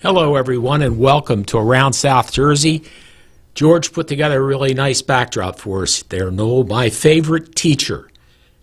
Hello, everyone, and welcome to Around South Jersey. George put together a really nice backdrop for us there, Newell, my favorite teacher.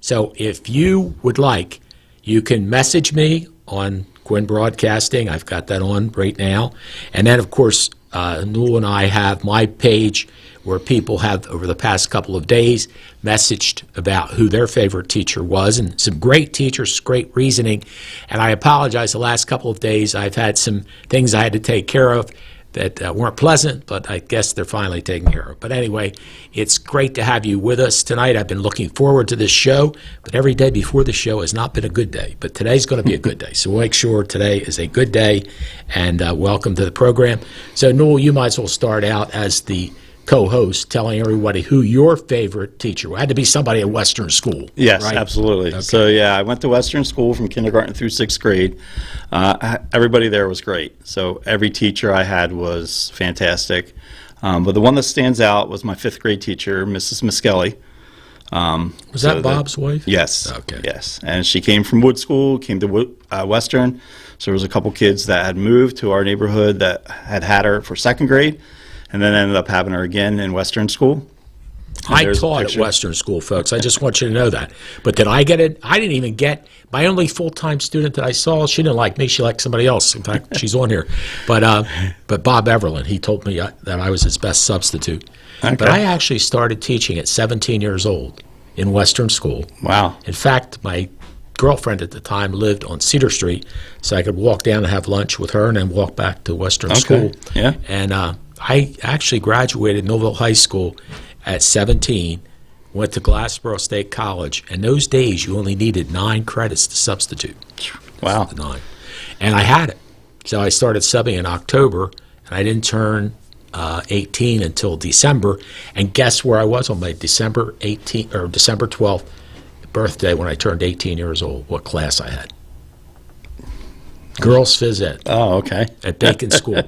So if you would like, you can message me on Quinn Broadcasting. I've got that on right now. And then, of course, Newell and I have my page where people have, over the past couple of days, messaged about who their favorite teacher was, and some great teachers, great reasoning. And I apologize, the last couple of days I've had some things I had to take care of that weren't pleasant, but I guess they're finally taken care of. But anyway, it's great to have you with us tonight. I've been looking forward to this show, but every day before the show has not been a good day. But today's going to be a good day, so we'll make sure today is a good day, and welcome to the program. So, Newell, you might as well start out as the co-host, telling everybody who your favorite teacher was. Had to be somebody at Western School. Yes, right? absolutely. Okay. So yeah, I went to Western School from kindergarten through 6th grade. Everybody there was great. So every teacher I had was fantastic. But the one that stands out was my 5th grade teacher, Mrs. Miskelly. Was that Bob's wife? Yes. Okay. Yes. And she came from Wood School, came to Western. So there was a couple kids that had moved to our neighborhood that had her for 2nd grade. And then ended up having her again in Western School. I taught at Western School, folks. I just want you to know that. But did I get it? I didn't even get my only full-time student that I saw. She didn't like me. She liked somebody else. In fact, she's on here. But Bob Everland, he told me that I was his best substitute. Okay. But I actually started teaching at 17 years old in Western School. Wow. In fact, my girlfriend at the time lived on Cedar Street, so I could walk down and have lunch with her and then walk back to Western School. Yeah. And I actually graduated Millville High School at 17, went to Glassboro State College, and those days you only needed 9 credits to substitute. Wow. 9. And I had it. So I started subbing in October, and I didn't turn 18 until December. And guess where I was on my December 12th birthday when I turned 18 years old? What class I had? Girls Phys Ed. Oh, okay. At Bacon School.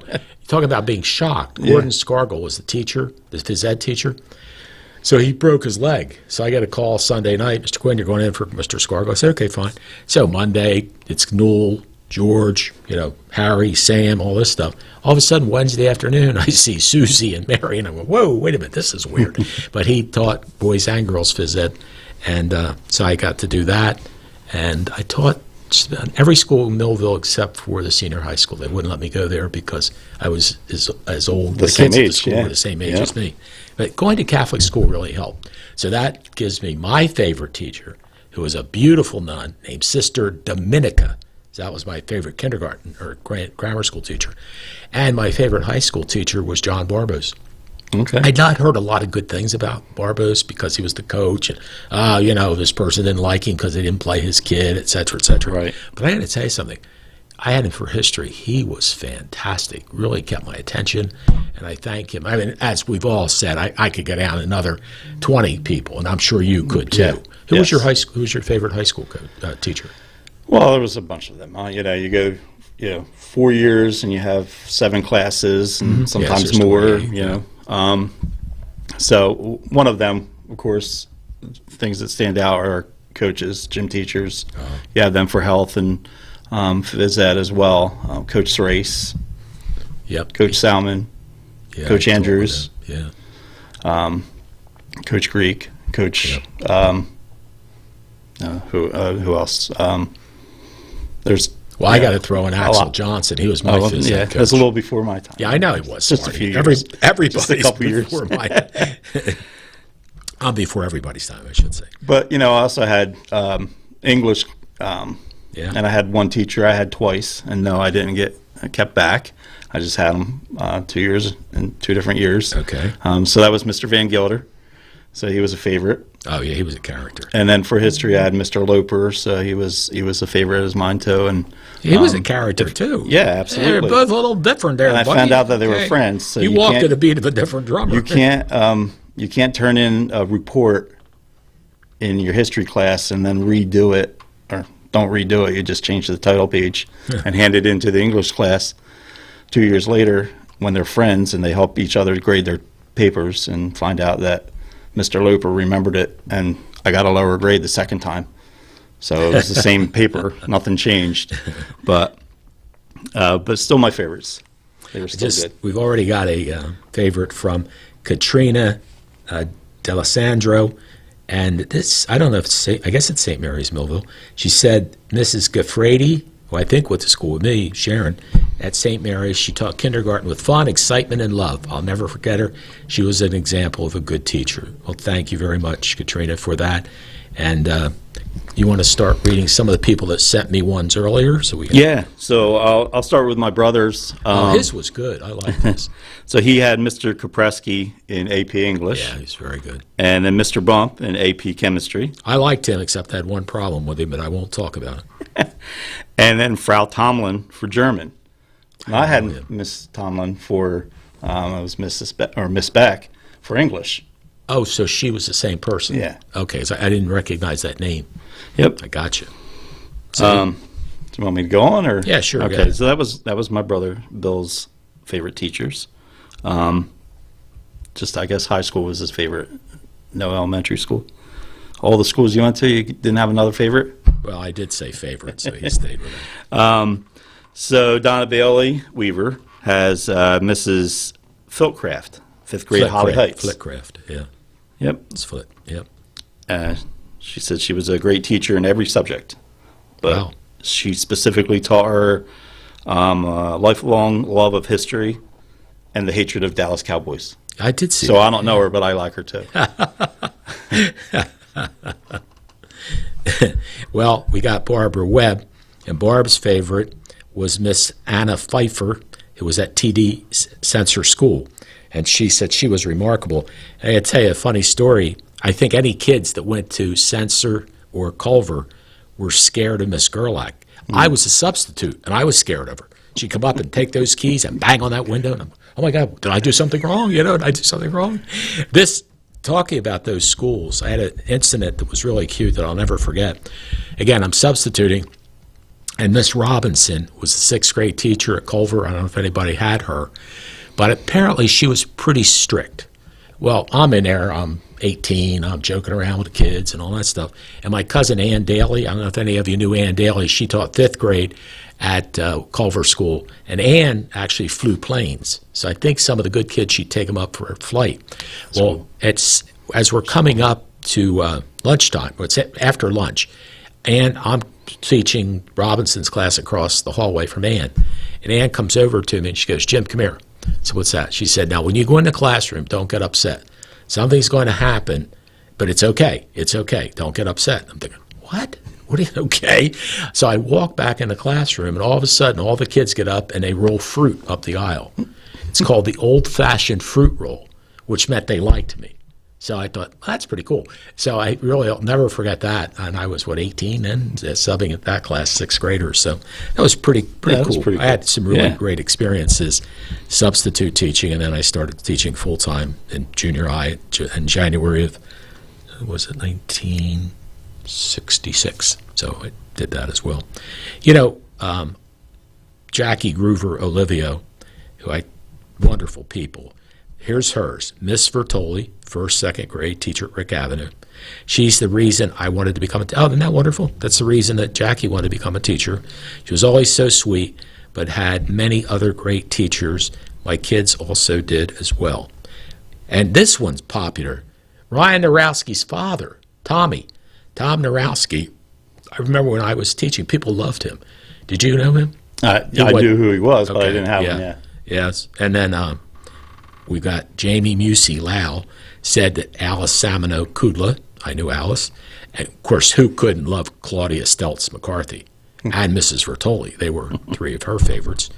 Talking about being shocked. Gordon Scargill was the teacher, the phys ed teacher. So he broke his leg. So I got a call Sunday night, Mr. Quinn, you're going in for Mr. Scargill. I said, okay, fine. So Monday, it's Newell, George, Harry, Sam, all this stuff. All of a sudden, Wednesday afternoon, I see Susie and Mary, and I go, whoa, wait a minute, this is weird. But he taught boys and girls phys ed, and so I got to do that. And I taught every school in Millville except for the senior high school. They wouldn't let me go there because I was as old. The same age, school were the same age as me. But going to Catholic school really helped. So that gives me my favorite teacher, who was a beautiful nun named Sister Dominica. That was my favorite kindergarten or grammar school teacher. And my favorite high school teacher was John Barbos. Okay. I'd not heard a lot of good things about Barbos because he was the coach, and this person didn't like him because they didn't play his kid, et cetera, et cetera. Right. But I got to tell you something. I had him for history. He was fantastic. Really kept my attention, and I thank him. I mean, as we've all said, I could get down another 20 people, and I'm sure you could too. Yeah. Who was your favorite high school teacher? Well, there was a bunch of them. You go, 4 years, and you have 7 classes, and sometimes more. So one of them, of course, things that stand out are coaches, gym teachers. You have them for health and phys ed as well. Coach Thrace, Coach Salmon, Coach Andrews, Coach Greek, Coach. Who else? There's. Well, I got to throw in Axel Johnson. He was my phys ed coach. That's a little before my time. Yeah, I know he was. Just a few years. Everybody's just a couple years. Before I'm before everybody's time, I should say. But I also had English, and I had one teacher I had twice, and no, I didn't get kept back. I just had him 2 years in 2 different years. Okay. So that was Mr. Van Gilder. So he was a favorite. Oh yeah, he was a character. And then for history, I had Mr. Loper. So he was a favorite of mine too. And he was a character too. Yeah, absolutely. They're both a little different there. And I found out that they were friends. So you walked to the beat of a different drummer. You can't turn in a report in your history class and then redo it, or don't redo it. You just change the title page and hand it into the English class 2 years later when they're friends and they help each other grade their papers, and find out that Mr. Loper remembered it, and I got a lower grade the second time. So it was the same paper, nothing changed. But but still my favorites. They were still good. We've already got a favorite from Katrina D'Alessandro, and this, I don't know if it's, I guess it's St. Mary's, Millville. She said, Mrs. Gaffrady, who I think went to school with me, Sharon, at St. Mary's, she taught kindergarten with fun, excitement, and love. I'll never forget her. She was an example of a good teacher. Well, thank you very much, Katrina, for that. And you want to start reading some of the people that sent me ones earlier? Yeah, so I'll start with my brother's. His was good. I like this. So he had Mr. Kopreski in AP English. Yeah, he's very good. And then Mr. Bump in AP Chemistry. I liked him, except I had one problem with him, but I won't talk about it. And then Frau Tomlin for German. I had Miss Tomlin for, it was Miss Beck for English. Oh, so she was the same person? Yeah. Okay, so I didn't recognize that name. Yep. I got you. So, do you want me to go on, or? Yeah, sure. Okay, so that was my brother Bill's favorite teachers. Just, I guess high school was his favorite. No elementary school. All the schools you went to, you didn't have another favorite? Well, I did say favorite, so he stayed with it. So Donna Bailey Weaver has Mrs. Filtcraft, 5th grade Holly Heights. Flitcraft, yeah. Yep. It's Flit, yep. She said she was a great teacher in every subject. But Wow. she specifically taught her a lifelong love of history and the hatred of Dallas Cowboys. I did see So that. I don't know her, but I like her too. Well, we got Barbara Webb, and Barb's favorite was Miss Anna Pfeiffer, who was at TD Sensor School, and she said she was remarkable. And I gotta tell you a funny story. I think any kids that went to Sensor or Culver were scared of Miss Gerlach. I was a substitute, and I was scared of her. She'd come up and take those keys and bang on that window, and I'm, oh my God, did I do something wrong? Did I do something wrong? Talking about those schools, I had an incident that was really cute that I'll never forget. Again, I'm substituting, and Miss Robinson was a 6th grade teacher at Culver. I don't know if anybody had her, but apparently she was pretty strict. Well, I'm in there, I'm 18, I'm joking around with the kids and all that stuff. And my cousin Ann Daly, I don't know if any of you knew Ann Daly, she taught 5th grade at Culver School. And Ann actually flew planes. So I think some of the good kids, she'd take them up for a flight. Well, it's as we're coming up to lunchtime, it's after lunch, and I'm teaching Robinson's class across the hallway from Ann. And Ann comes over to me and she goes, Jim, come here. So what's that? She said, now when you go in the classroom, don't get upset. Something's going to happen, but it's okay. It's okay. Don't get upset. I'm thinking, what? What are you, okay? So I walk back in the classroom, and all of a sudden, all the kids get up and they roll fruit up the aisle. It's called the old-fashioned fruit roll, which meant they liked me. So I thought, well, that's pretty cool. So I really, I'll never forget that. And I was, 18 then, subbing at that class, 6th graders. So that was pretty cool. I had some really great experiences substitute teaching, and then I started teaching full-time in junior high in January of, was it 1966? So I did that as well. Jackie Groover Olivio, wonderful people. Here's hers, Miss Vertoli, 1st, 2nd grade teacher at Rick Avenue. She's the reason I wanted to become a teacher. Oh, isn't that wonderful? That's the reason that Jackie wanted to become a teacher. She was always so sweet, but had many other great teachers. My kids also did as well. And this one's popular. Ryan Narowski's father, Tom Narowski. I remember when I was teaching, people loved him. Did you know him? I knew who he was, but I didn't have him yet. Yes, and then we got Jamie Musey Lau said that Alice Samino Kudla, I knew Alice, and of course, who couldn't love Claudia Stelz McCarthy and Mrs. Vertoli? They were 3 of her favorites.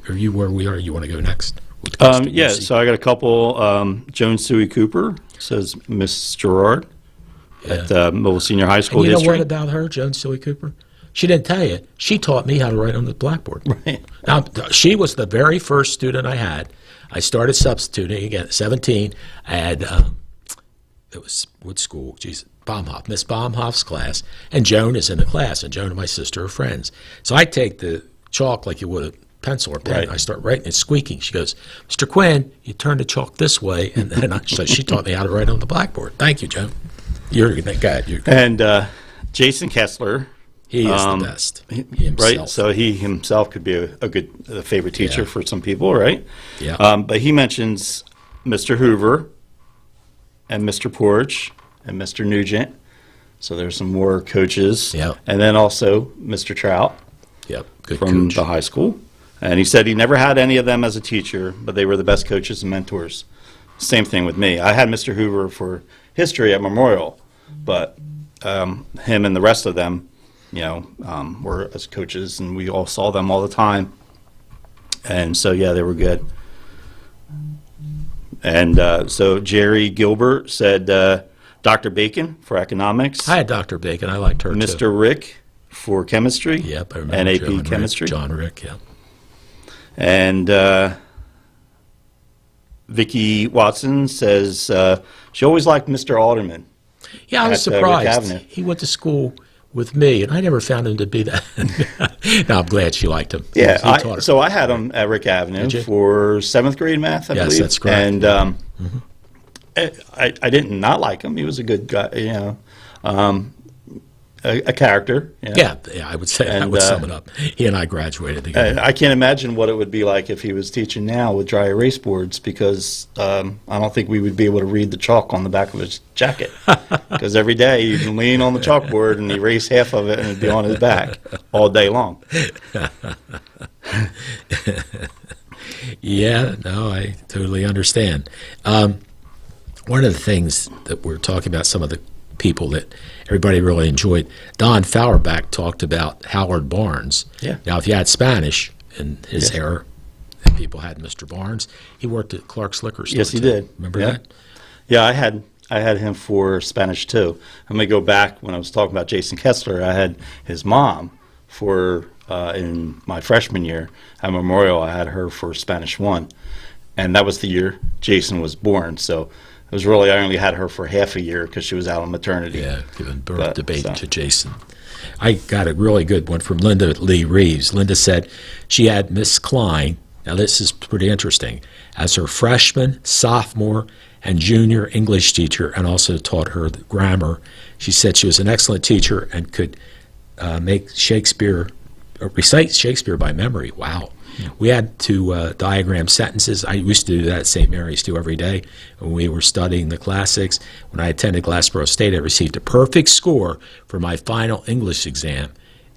Are you where we are? You want to go next? Yeah, so I got a couple. Joan Suey Cooper says Miss Gerard at Millville Senior High School. And you know history. what about her, Joan Suey Cooper? She didn't tell you. She taught me how to write on the blackboard. Right. Now, she was the very first student I had. I started substituting again at 17. I had, it was, what school? Geez, Baumhoff, Miss Baumhoff's class. And Joan is in the class, and Joan and my sister are friends. So I take the chalk like you would a pencil or pen. Right. I start writing, it's squeaking. She goes, Mr. Quinn, you turn the chalk this way. And then so she taught me how to write on the blackboard. Thank you, Joan. You're the guy. And Jason Kessler He is the best. He himself. Right? So he himself could be a favorite teacher for some people, right? Yeah. But he mentions Mr. Hoover and Mr. Porch and Mr. Nugent. So there's some more coaches. Yeah. And then also Mr. Trout Yep. Good from coach. the high school. And he said he never had any of them as a teacher, but they were the best coaches and mentors. Same thing with me. I had Mr. Hoover for history at Memorial, but him and the rest of them, were as coaches, and we all saw them all the time. And so, yeah, they were good. And so Jerry Gilbert said Dr. Bacon for economics. I had Dr. Bacon. I liked her too. Mr. Rick for chemistry. Yep, I remember and AP John chemistry. Rick, John Rick, yeah. And Vicki Watson says she always liked Mr. Alderman. Yeah, I was at, Rick surprised. Avenue. He went to school with me, and I never found him to be that. No, I'm glad she liked him. Yeah, He taught her. so I had him at Rick Avenue Did you? for 7th grade math, I Yes, believe. that's correct. And I didn't not like him. He was a good guy, a character. Yeah, I would say I And, would sum it up. He and I graduated together. I can't imagine what it would be like if he was teaching now with dry erase boards, because I don't think we would be able to read the chalk on the back of his jacket. Because every day you'd lean on the chalkboard and erase half of it and it'd be on his back all day long. Yeah, no, I totally understand. One of the things that we're talking about, some of the people that everybody really enjoyed, Don Fauerbach talked about Howard Barnes. Yeah. Now, if you had Spanish in his era, and people had Mr. Barnes, he worked at Clark's Liquor Store. Yes, he too. did. Remember Yeah. that? Yeah, I had him for Spanish too. I'm gonna go back when I was talking about Jason Kessler. I had his mom for in my freshman year at Memorial. I had her for Spanish 1, and that was the year Jason was born. So it was really, I only had her for half a year because she was out on maternity. Yeah, giving birth But, to baby so. to Jason. I got a really good one from Linda Lee Reeves. Linda said she had Miss Klein, now this is pretty interesting, as her freshman, sophomore, and junior English teacher, and also taught her the grammar. She said she was an excellent teacher and could make Shakespeare, recite Shakespeare by memory. Wow. We had to diagram sentences. I used to do that at St. Mary's too every day when we were studying the classics. When I attended Glassboro State, I received a perfect score for my final English exam,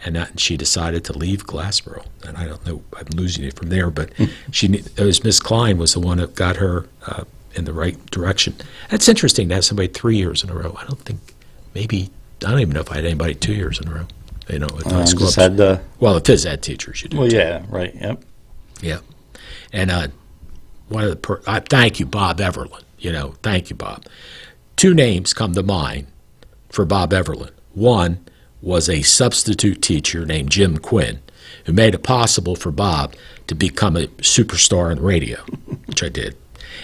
and she decided to leave Glassboro. And I don't know, I'm losing it from there, but Miss Klein was the one that got her in the right direction. That's interesting to have somebody 3 years in a row. I don't even know if I had anybody 2 years in a row. At high school. Just had the, Well, the phys ed teachers, you do. well, yeah, right, yep. Yeah. And one of the thank you, Bob Everland. Thank you, Bob. 2 names come to mind for Bob Everland. One was a substitute teacher named Jim Quinn, who made it possible for Bob to become a superstar in radio, which I did.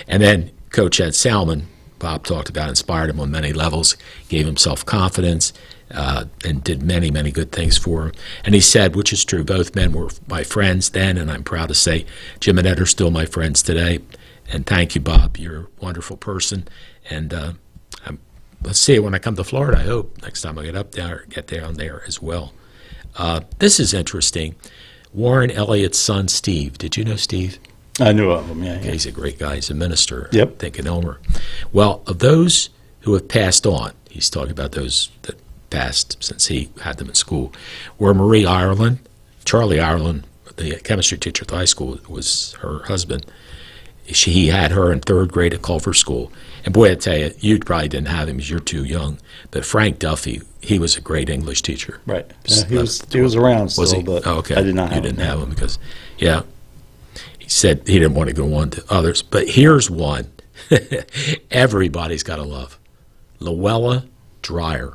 And then Coach Ed Salmon, Bob talked about, inspired him on many levels, gave him self-confidence, and did many, many good things for him. And he said, which is true, both men were my friends then, and I'm proud to say Jim and Ed are still my friends today. And thank you, Bob. You're a wonderful person. And let's see it when I come to Florida, I hope, next time I get down there as well. This is interesting. Warren Elliott's son, Steve. Did you know Steve? I knew of him, yeah. Okay, he's a great guy. He's a minister, Yep. I think, in Elmer. Well, of those who have passed on, he's talking about those that passed since he had them at school, were Marie Ireland. Charlie Ireland, the chemistry teacher at the high school, was her husband. He had her in 3rd grade at Culver School. And boy, I tell you, you probably didn't have him because you're too young. But Frank Duffy, he was a great English teacher. Right. Yeah, he was around still, Was he? but Oh, okay. I did not have You him. didn't have him because, yeah. He said he didn't want to go on to others. But here's one everybody's got to love. Luella Dreyer.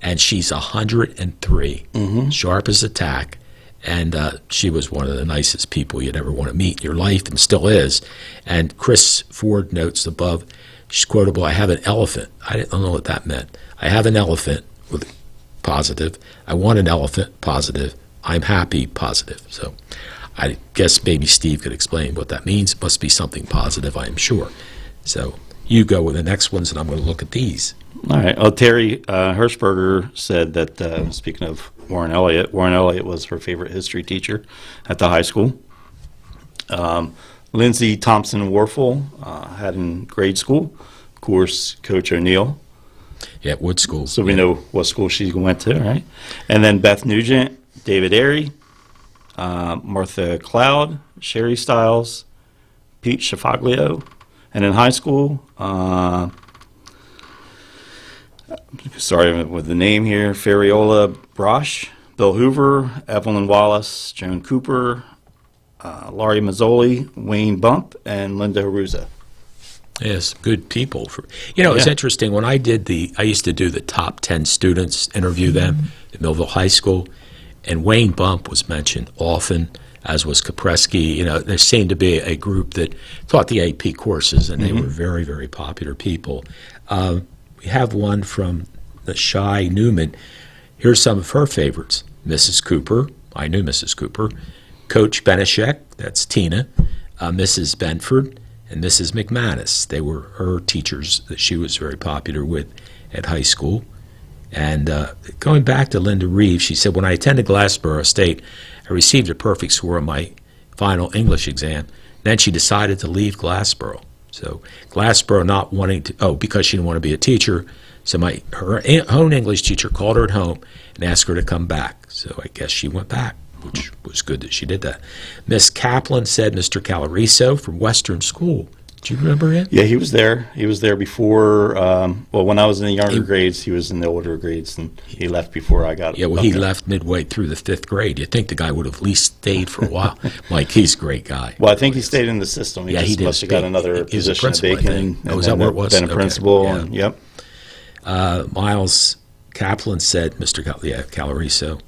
And she's 103, sharp as a tack. And she was one of the nicest people you'd ever want to meet in your life, and still is. And Chris Ford notes above, she's quotable, I have an elephant. I don't know what that meant. I have an elephant, with positive. I want an elephant, positive. I'm happy, positive. So I guess maybe Steve could explain what that means. It must be something positive, I'm sure. So you go with the next ones, and I'm going to look at these. All right. Well, Terry Hirschberger said that, speaking of Warren Elliott was her favorite history teacher at the high school. Lindsay Thompson Warfel had in grade school, of course, Coach O'Neill. Yeah, Wood School. So we know what school she went to, right? And then Beth Nugent, David Airy, Martha Cloud, Sherry Stiles, Pete Schiafaglio. And in high school, sorry with the name here, Ferriola Brosh, Bill Hoover, Evelyn Wallace, Joan Cooper, Laurie Mazzoli, Wayne Bump, and Linda Haruza. Yes, good people. It's interesting. When I used to do the top 10 students, interview them at Millville High School, and Wayne Bump was mentioned often, as was Kapreski. There seemed to be a group that taught the AP courses, and they were very, very popular people. We have one from the Shy Newman. Here's some of her favorites. Mrs. Cooper. I knew Mrs. Cooper. Coach Benishek, that's Tina. Mrs. Benford, and Mrs. McManus. They were her teachers that she was very popular with at high school. And going back to Linda Reeves, she said, when I attended Glassboro State, I received a perfect score on my final English exam. Then she decided to leave Glassboro. So Glassboro not wanting to, because she didn't want to be a teacher, so her own English teacher called her at home and asked her to come back. So I guess she went back, which was good that she did that. Miss Kaplan said Mr. Calariso from Western School. Do you remember him? Yeah, he was there. He was there before, when I was in the younger grades, he was in the older grades, and he left before I got. Yeah, well, he left midway through the 5th grade. You'd think the guy would have at least stayed for a while. Mike, he's a great guy. Well, I think he stayed in the system. He just must have got another position at Bacon. Is that where it was? Then a principal. Yeah. And, yep. Miles Kaplan said, Mr. Calariso.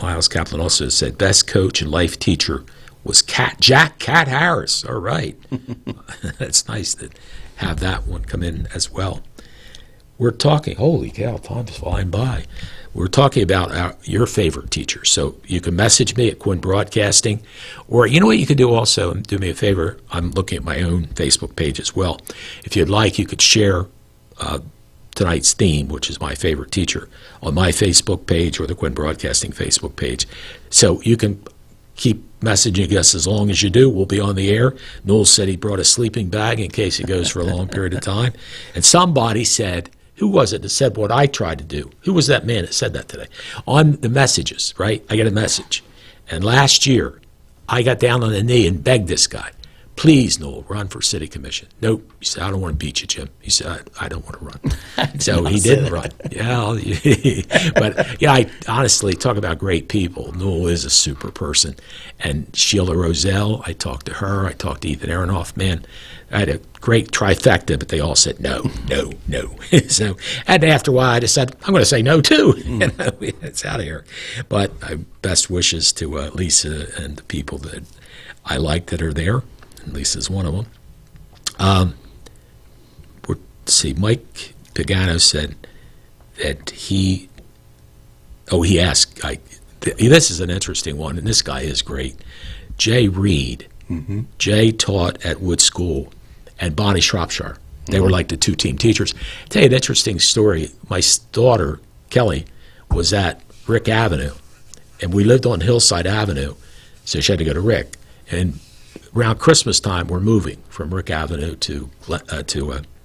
Miles Kaplan also said, best coach and life teacher was Jack Cat Harris. All right. That's nice to have that one come in as well. We're talking, holy cow, time's flying by. We're talking about your favorite teachers. So you can message me at Quinn Broadcasting, or you know what you could do also, and do me a favor, I'm looking at my own Facebook page as well. If you'd like, you could share tonight's theme, which is my favorite teacher, on my Facebook page or the Quinn Broadcasting Facebook page. So you can keep messaging us as long as you do. We'll be on the air. Newell said he brought a sleeping bag in case it goes for a long period of time. And somebody said, who was it that said what I tried to do? Who was that man that said that today? On the messages, right? I get a message. And last year, I got down on a knee and begged this guy, please, Newell, run for city commission. Nope. He said, I don't want to beat you, Jim. He said, I don't want to run. So he didn't run. Yeah, but yeah, I honestly talk about great people. Newell is a super person. And Sheila Roselle, I talked to her. I talked to Ethan Aronoff. Man, I had a great trifecta, but they all said no, no, no. So, and after a while, I decided I'm going to say no too. It's out of here. But best wishes to Lisa and the people that I like that are there. Lisa's one of them. Let's see, Mike Pagano said that he asked, this is an interesting one, and this guy is great. Jay Reed. Mm-hmm. Jay taught at Wood School and Bonnie Shropshire. They were like the two-team teachers. I'll tell you an interesting story. My daughter, Kelly, was at Rick Avenue, and we lived on Hillside Avenue, so she had to go to Rick. And around Christmas time, we're moving from Rick Avenue to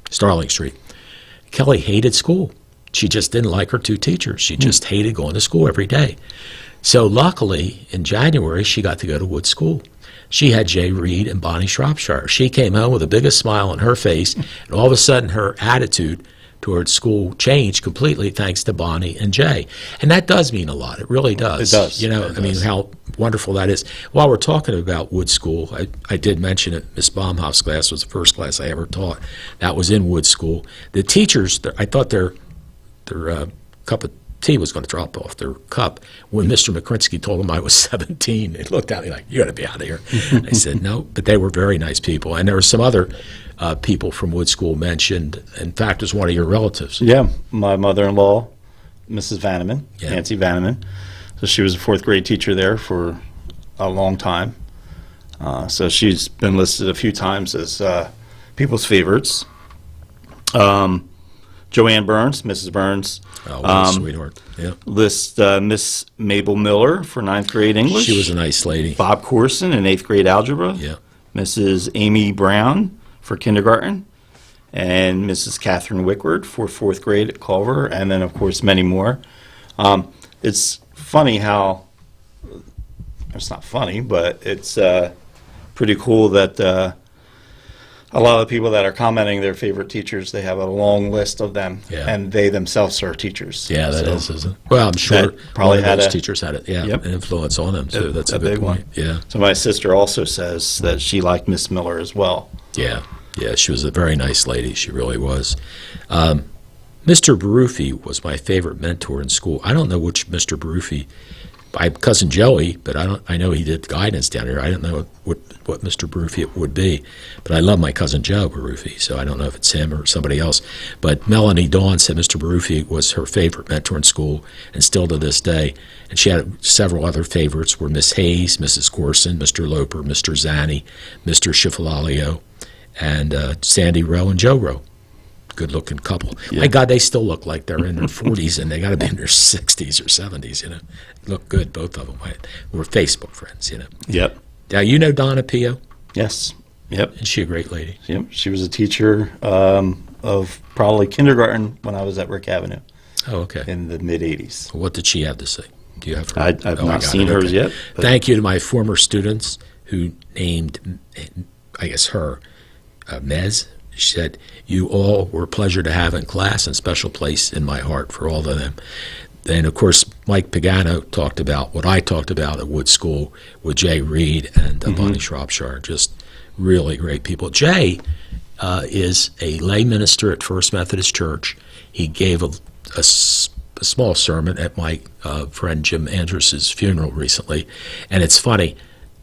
Starling Street. Kelly hated school. She just didn't like her two teachers. She just hated going to school every day. So luckily, in January, she got to go to Wood School. She had Jay Reed and Bonnie Shropshire. She came home with the biggest smile on her face, and all of a sudden her attitude towards school changed completely thanks to Bonnie and Jay. And that does mean a lot. It really does. It does. I mean, how wonderful that is. While we're talking about Wood School, I did mention it. Miss Baumhoff's class was the first class I ever taught. That was in Wood School. The teachers, I thought their cup of tea was going to drop off their cup when Mr. McCrinsky told them I was 17. They looked at me like, you got to be out of here. I said, no, but they were very nice people. And there were some other people from Wood School mentioned. In fact, it was one of your relatives. Yeah, my mother-in-law, Mrs. Vanneman, Nancy Vanneman. So she was a fourth grade teacher there for a long time. So she's been listed a few times as people's favorites. Joanne Burns, Mrs. Burns. Oh, what a sweetheart. Yeah. List Miss Mabel Miller for 9th grade English. She was a nice lady. Bob Corson in 8th grade algebra. Yeah. Mrs. Amy Brown for kindergarten. And Mrs. Catherine Wickward for 4th grade at Culver. And then, of course, many more. It's funny how, it's not funny, but it's pretty cool that a lot of the people that are commenting their favorite teachers, they have a long list of them, Yeah. and they themselves are teachers. Yeah, that So is, isn't it? Well, I'm sure that probably one of had those a- teachers had it. Yeah, Yep. an influence on them too. That's a good big one. point. Yeah, So my sister also says that she liked Miss Miller as well. yeah, yeah. She was a very nice lady. She really was. Mr. Baruffi was my favorite mentor in school. I don't know which Mr. Baruffi. My cousin Joey, but I know he did guidance down here. I don't know what Mr. Baruffi it would be, but I love my cousin Joe Baruffi, so I don't know if it's him or somebody else. But Melanie Dawn said Mr. Baruffi was her favorite mentor in school, and still to this day. And she had several other favorites were Miss Hayes, Mrs. Corson, Mr. Loper, Mr. Zanni, Mr. Schifalalio, and Sandy Rowe and Joe Rowe. Good-looking couple. Yeah. My God, they still look like they're in their 40s, and they got to be in their 60s or 70s, you know. Look good, both of them. We're Facebook friends, you know. Yep. Now, you know Donna Pio? Yes. Yep. Is she a great lady? Yep. She was a teacher of probably kindergarten when I was at Rick Avenue Oh, okay. in the mid-'80s. What did she have to say? Do you have her? I've Oh, I not got seen it. hers Okay. yet. But Thank you to my former students who named, I guess, her Mez. She said, "You all were a pleasure to have in class and special place in my heart for all of them." And, of course, Mike Pagano talked about what I talked about at Wood School with Jay Reed and Bonnie Shropshire. Just really great people. Jay is a lay minister at First Methodist Church. He gave a small sermon at my friend Jim Andrus's funeral recently. And it's funny,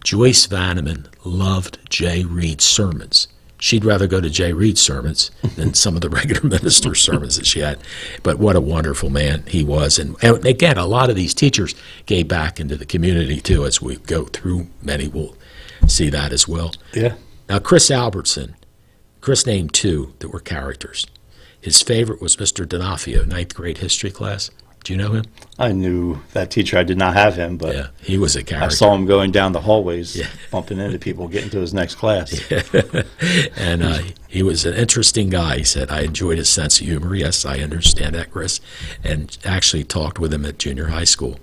Joyce Vanneman loved Jay Reed's sermons. She'd rather go to Jay Reed's sermons than some of the regular minister's sermons that she had. But what a wonderful man he was. And again, a lot of these teachers gave back into the community, too. As we go through many, we'll see that as well. yeah. Now, Chris Albertson, Chris named two that were characters. His favorite was Mr. D'Onofrio, 9th grade history class. Do you know him? I knew that teacher. I did not have him, but Yeah, he was a I character. saw him going down the hallways, Yeah. bumping into people, getting to his next class. And he was an interesting guy. He said, I enjoyed his sense of humor. Yes, I understand that, Chris. And actually talked with him at junior high school.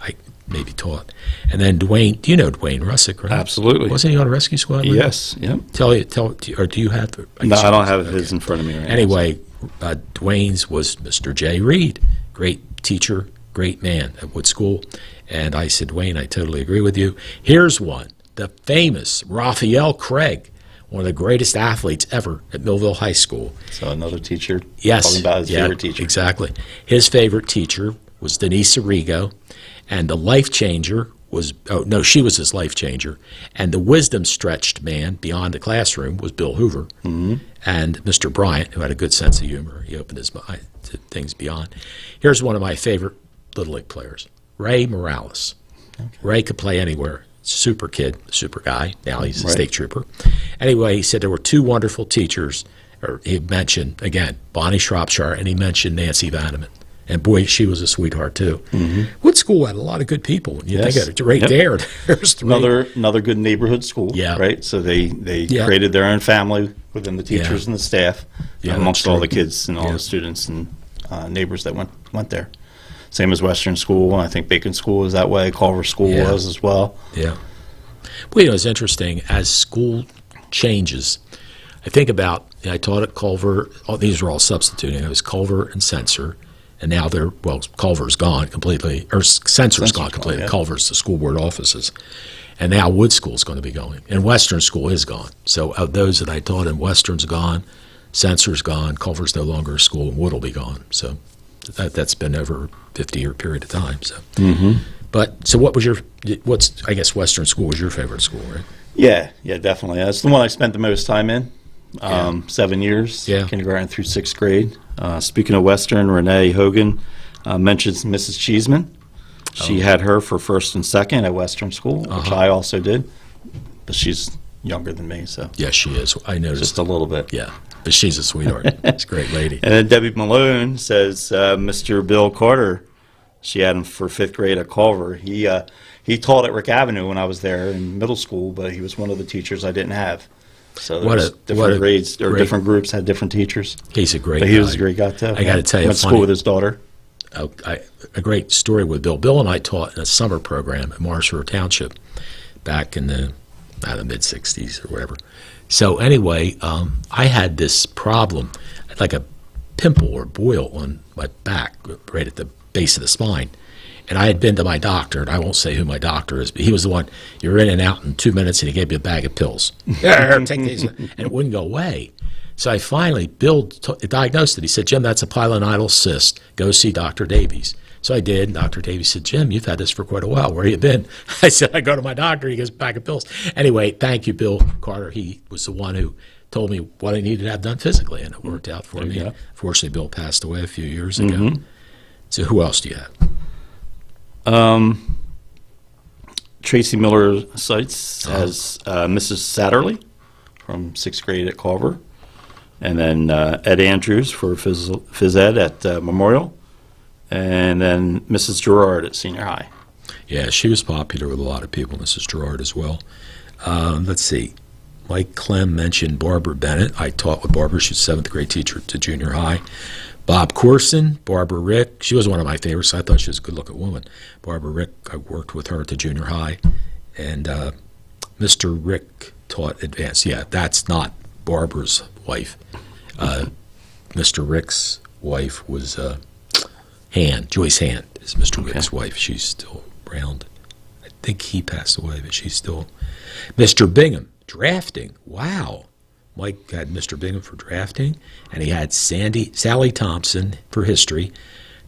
I maybe taught. And then Dwayne, do you know Dwayne Russick, right? Absolutely. Wasn't he on a rescue squad? with you? Yes. Yep. Or do you have? No, I don't have his in front of me right now. Anyway, Dwayne's was Mr. Jay Reed, great teacher, great man at Wood School. And I said, Dwayne, I totally agree with you. Here's one, the famous Raphael Craig, one of the greatest athletes ever at Millville High School. So another teacher Yes. talking about his yeah, favorite teacher. Exactly. His favorite teacher was Denise Arrigo, and the life changer was, oh, no, she was his life changer. And the wisdom stretched man beyond the classroom was Bill Hoover. Mm-hmm. And Mr. Bryant, who had a good sense of humor. He opened his mind to things beyond. Here's one of my favorite Little League players, Ray Morales. Okay. Ray could play anywhere. Super kid, super guy. Now he's a state trooper. Anyway, he said there were two wonderful teachers. Or he mentioned, again, Bonnie Shropshire, and he mentioned Nancy Vanneman. And boy, she was a sweetheart, too. Mm-hmm. Wood School had a lot of good people. When you think of it, right there, there's three. Another good neighborhood school, right? So they created their own family within the teachers and the staff, amongst all the kids and all the students and neighbors that went there. Same as Western School, and I think Bacon School was that way. Culver School was as well. Yeah. Well, you know, it's interesting. As school changes, I think about, I taught at Culver. These are all substituting. It was Culver and Censor. And now Culver's gone completely, or Censor's gone completely. Yeah. Culver's the school board offices. And now Wood School's going to be going. And Western School is gone. So of those that I taught in, Western's gone, Censor's gone, Culver's no longer a school, and Wood will be gone. So that's been over a 50-year period of time. So, But so I guess Western School was your favorite school, right? Yeah, definitely. That's the one I spent the most time in. 7 years, kindergarten through 6th grade. Speaking of Western, Renee Hogan mentions Mrs. Cheeseman. She had her for first and second at Western School, which I also did. But she's younger than me, so Yes, she is. I noticed. just a little bit. Yeah, but she's a sweetheart. She's a great lady. And then Debbie Malone says Mr. Bill Carter, she had him for 5th grade at Culver. He taught at Rick Avenue when I was there in middle school, but he was one of the teachers I didn't have. So What there's a different grades or great- different groups had different teachers. He's a great But guy. he was a great guy too. I got to tell you, went to funny- school with his daughter. A great story with Bill. Bill and I taught in a summer program at Marshall Township back in the mid-'60s or whatever. So anyway, I had this problem, like a pimple or boil on my back, right at the base of the spine. And I had been to my doctor, and I won't say who my doctor is, but he was the one, you're in and out in 2 minutes, and he gave me a bag of pills. Here, take these. And it wouldn't go away. So I finally, Bill diagnosed it. He said, Jim, that's a pilonidal cyst. Go see Dr. Davies. So I did. Dr. Davies said, Jim, you've had this for quite a while. Where have you been? I said, I go to my doctor. He gives me a bag of pills. Anyway, thank you, Bill Carter. He was the one who told me what I needed to have done physically, and it worked out for me. go. Fortunately, Bill passed away a few years ago. So who else do you have? Tracy Miller Seitz has Mrs. Satterley from 6th grade at Culver. And then Ed Andrews for phys ed at Memorial. And then Mrs. Gerard at senior high. Yeah, she was popular with a lot of people, Mrs. Gerard as well. Let's see. Mike Clem mentioned Barbara Bennett. I taught with Barbara. She was 7th grade teacher to junior high. Bob Corson, Barbara Rick. She was one of my favorites. I thought she was a good-looking woman. Barbara Rick, I worked with her to junior high. And Mr. Rick taught advanced. Yeah, that's not Barbara's wife. Mr. Rick's wife was Joyce Hand is Mr. Rick's wife. She's still around. I think he passed away, but she's still. Mr. Bingham, drafting. Wow. Mike had Mr. Bingham for drafting, and he had Sally Thompson for history,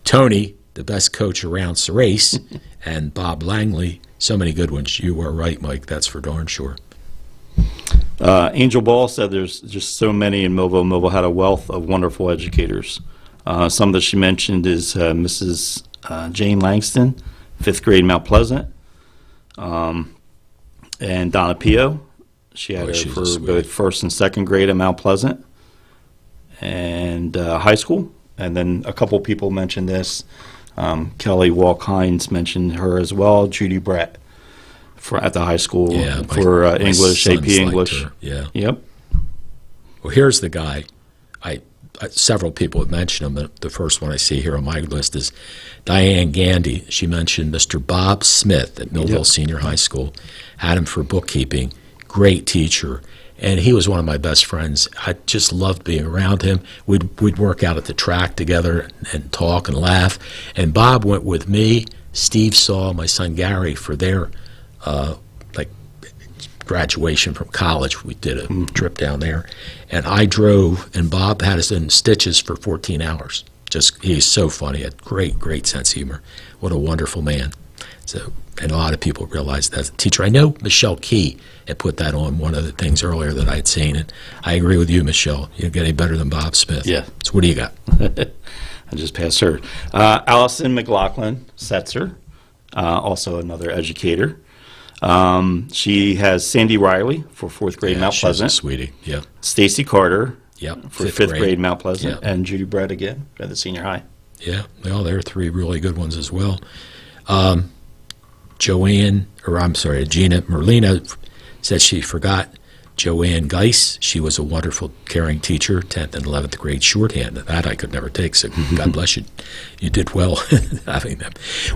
Tony, the best coach around Serace, and Bob Langley. So many good ones. You are right, Mike. That's for darn sure. Angel Ball said there's just so many in Millville. Millville had a wealth of wonderful educators. Some that she mentioned is Mrs. Jane Langston, 5th grade Mount Pleasant, and Donna Pio. She had her for both 1st and 2nd grade at Mount Pleasant and high school. And then a couple people mentioned this. Kelly Walk-Hines mentioned her as well. Judy Brett at the high school for English, AP English. Yeah. Yep. Well, here's the guy. Several people have mentioned him. The first one I see here on my list is Diane Gandy. She mentioned Mr. Bob Smith at Millville Senior High School. Had him for bookkeeping. Great teacher. And he was one of my best friends. I just loved being around him. We'd work out at the track together and talk and laugh. And Bob went with me. Steve saw my son Gary for their graduation from college. We did a trip down there, and I drove, and Bob had us in stitches for 14 hours. He's so funny. Had great sense of humor. What a wonderful man. So, and a lot of people realize that as a teacher. I know Michelle Key had put that on one of the things earlier that I had seen, and I agree with you, Michelle. You don't get any better than Bob Smith. Yeah. So what do you got? I just passed her. Allison McLaughlin Setzer, also another educator. She has Sandy Riley for 4th grade Mount Pleasant. She's a sweetie. Yeah. Stacy Carter for 5th grade Mount Pleasant. Yep. And Judy Brett again at the senior high. Yeah. Well, there are 3 really good ones as well. Gina Merlina said she forgot Joanne Geis. She was a wonderful, caring teacher, 10th and 11th grade shorthand. That I could never take, so God bless you. You did well having them.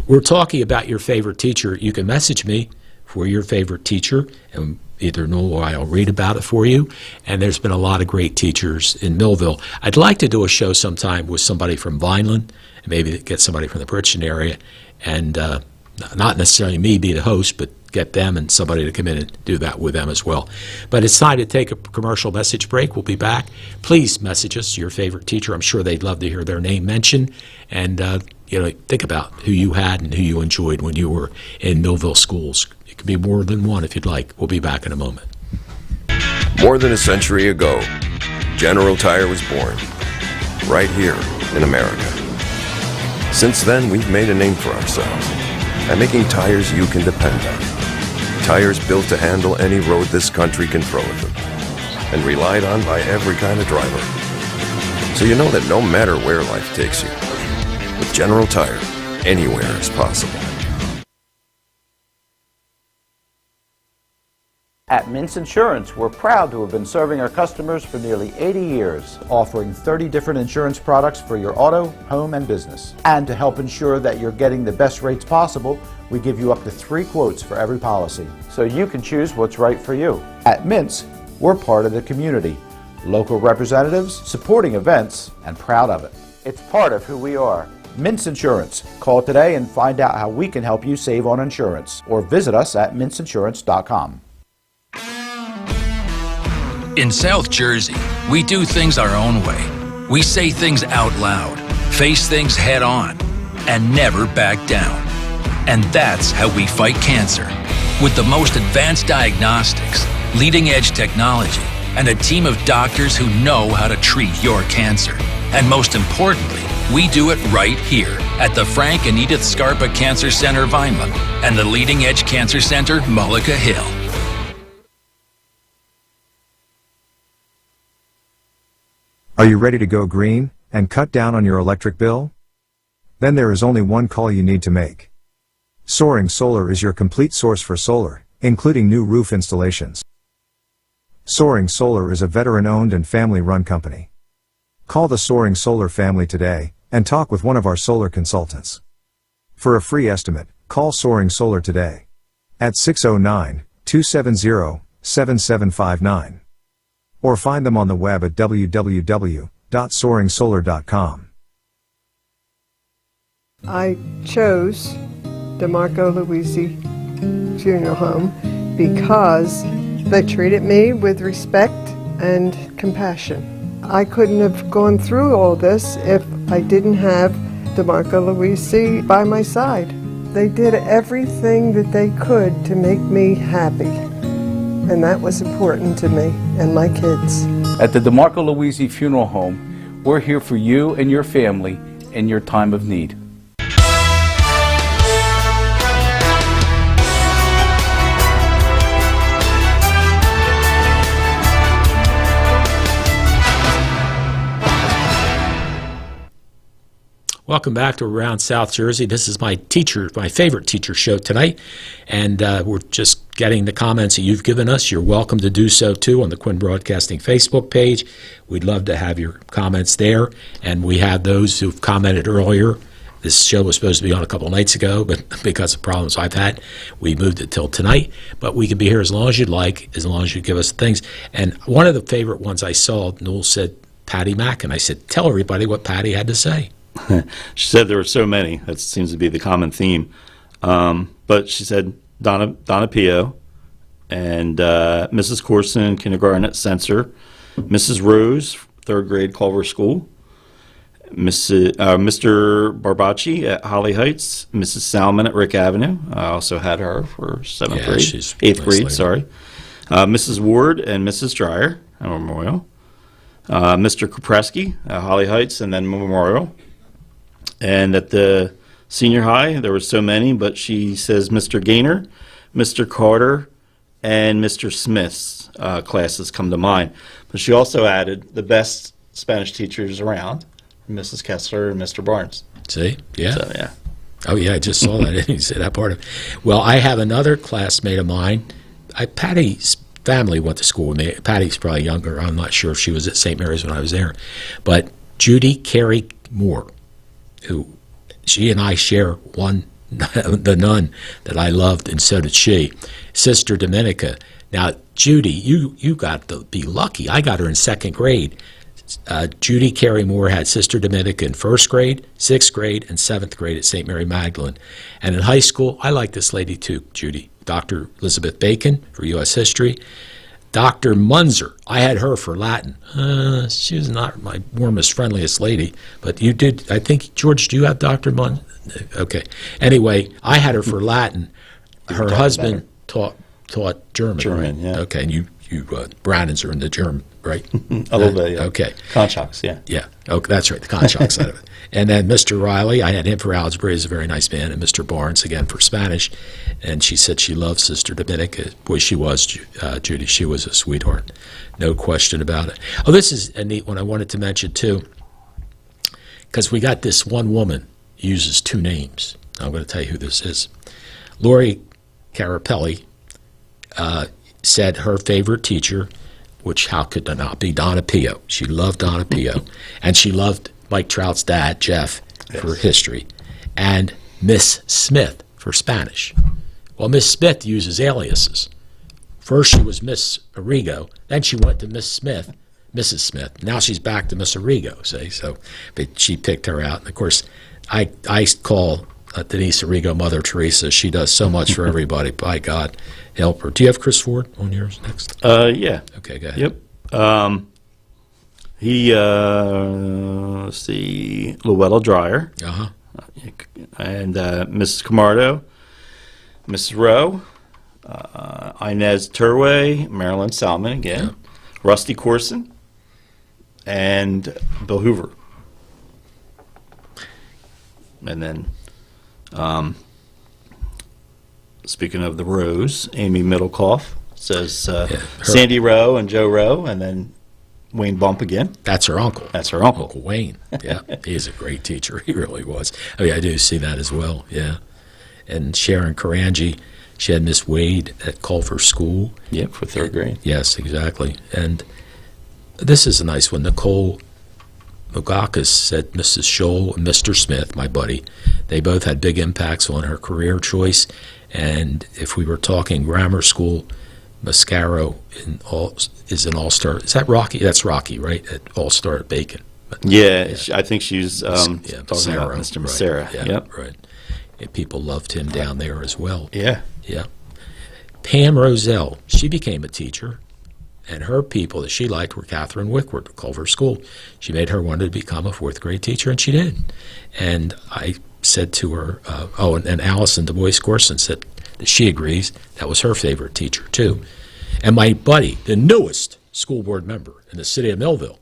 We're talking about your favorite teacher. You can message me for your favorite teacher, and either Newell or I will read about it for you. And there's been a lot of great teachers in Millville. I'd like to do a show sometime with somebody from Vineland, and maybe get somebody from the Bridgeton area, and not necessarily me be the host, but get them and somebody to come in and do that with them as well. But it's time to take a commercial message break. We'll be back. Please message us your favorite teacher. I'm sure they'd love to hear their name mentioned. And think about who you had and who you enjoyed when you were in Millville schools. It could be more than one if you'd like. We'll be back in a moment. More than a century ago, General Tire was born, right here in America. Since then, we've made a name for ourselves by making tires you can depend on. Tires built to handle any road this country can throw at them, and relied on by every kind of driver. So you know that no matter where life takes you, with General Tire, anywhere is possible. At Mintz Insurance, we're proud to have been serving our customers for nearly 80 years, offering 30 different insurance products for your auto, home, and business. And to help ensure that you're getting the best rates possible, we give you up to 3 quotes for every policy, so you can choose what's right for you. At Mintz, we're part of the community, local representatives, supporting events, and proud of it. It's part of who we are. Mintz Insurance. Call today and find out how we can help you save on insurance, or visit us at mintzinsurance.com. In South Jersey, we do things our own way. We say things out loud, face things head on, and never back down. And that's how we fight cancer. With the most advanced diagnostics, leading-edge technology, and a team of doctors who know how to treat your cancer. And most importantly, we do it right here at the Frank and Edith Scarpa Cancer Center, Vineland, and the Leading Edge Cancer Center, Mullica Hill. Are you ready to go green and cut down on your electric bill? Then there is only one call you need to make. Soaring Solar is your complete source for solar, including new roof installations. Soaring Solar is a veteran-owned and family-run company. Call the Soaring Solar family today and talk with one of our solar consultants. For a free estimate, call Soaring Solar today at 609-270-7759. Or find them on the web at www.soaringsolar.com. I chose DeMarco Luisi Funeral Home because they treated me with respect and compassion. I couldn't have gone through all this if I didn't have DeMarco Luisi by my side. They did everything that they could to make me happy. And that was important to me and my kids. At the DeMarco Luisi Funeral Home, we're here for you and your family in your time of need. Welcome back to Around South Jersey. This is my favorite teacher show tonight, and we're just getting the comments that you've given us. You're welcome to do so too on the Quinn Broadcasting Facebook page. We'd love to have your comments there, and we have those who've commented earlier. This show was supposed to be on a couple nights ago, but because of problems I've had, we moved it till tonight. But we can be here as long as you'd like, as long as you give us things. And one of the favorite ones I saw, Newell said Patty Mack, and I said, tell everybody what Patty had to say. She said there were so many. That seems to be the common theme. But she said Donna Pio and Mrs. Corson, kindergarten at Sensor, Mrs. Rose, 3rd grade Culver School, Mr. Barbacci at Holly Heights, Mrs. Salmon at Rick Avenue. I also had her for 7th grade, 8th grade, sorry. Mrs. Ward and Mrs. Dreyer at Memorial. Mr. Kopreski at Holly Heights and then Memorial. And at the senior high, there were so many, but she says Mr. Gaynor, Mr. Carter, and Mr. Smith's classes come to mind. But she also added the best Spanish teachers around, Mrs. Kessler and Mr. Barnes. See? Yeah. So, yeah. Oh, yeah, I just saw that. I didn't say that part of it. Well, I have another classmate of mine. Patty's family went to school with me. Patty's probably younger. I'm not sure if she was at St. Mary's when I was there. But Judy Carey Moore, who she and I share the nun that I loved, and so did she. Sister Dominica. Now, Judy, you got to be lucky. I got her in 2nd grade. Judy Carey Moore had Sister Dominica in 1st grade, 6th grade, and 7th grade at St. Mary Magdalene. And in high school, I like this lady too, Judy. Dr. Elizabeth Bacon for U.S. History. Dr. Munzer, I had her for Latin. She was not my warmest, friendliest lady, but you did. I think, George, do you have Dr. Munzer? Okay. Anyway, I had her for Latin. Her husband taught German, right? Yeah. Okay, and Branins are in the germ, right? A little bit, yeah. Okay. Conchocks, yeah. Yeah. Oh, that's right. The Conchock side of it. And then Mr. Riley, I had him for algebra. He's a very nice man. And Mr. Barnes, again, for Spanish. And she said she loved Sister Dominica. Boy, she was, Judy. She was a sweetheart. No question about it. Oh, this is a neat one I wanted to mention, too. Because we got this one woman uses two names. I'm going to tell you who this is. Lori Carapelli said her favorite teacher, which how could that not be, Donna Pio. She loved Donna Pio. And she loved Mike Trout's dad, Jeff, for history. And Miss Smith for Spanish. Well, Miss Smith uses aliases. First she was Miss Arrigo. Then she went to Miss Smith, Mrs. Smith. Now she's back to Miss Arrigo, see? So, but she picked her out. And, of course, I call Denise Arrigo Mother Teresa. She does so much for everybody. By God, help her. Do you have Chris Ford on yours next? Yeah. Okay, go ahead. Yep. Let's see, Luella Dreyer. Uh-huh. And Mrs. Camardo, Mrs. Rowe, Inez Turway, Marilyn Salmon again, Rusty Corson, and Bill Hoover. And then, speaking of the Rows, Amy Middlecoff says Sandy Rowe and Joe Rowe, and then Wayne Bump again. That's her uncle. That's her uncle. Uncle Wayne. Yeah, he's a great teacher. He really was. Oh, yeah, I do see that as well. Yeah. And Sharon Karanji, she had Miss Wade at Culver School. Yep, for third grade. Yes, exactly. And this is a nice one. Nicole Mogakis said Mrs. Scholl and Mr. Smith, my buddy, they both had big impacts on her career choice. And if we were talking grammar school, Mascaro is an all-star. Is that Rocky? That's Rocky, right? At all-star at Bacon. But, I think she's talking Sarah, about Mr. right. Sarah. Yeah, Yep. right. And people loved him down there as well. Yeah. Yeah. Pam Roselle, she became a teacher, and her people that she liked were Catherine Wickford at Culver School. She made her want to become a fourth-grade teacher, and she did. And I said to her, and Allison Du Bois Gorson said that she agrees that was her favorite teacher, too. And my buddy, the newest school board member in the city of Millville.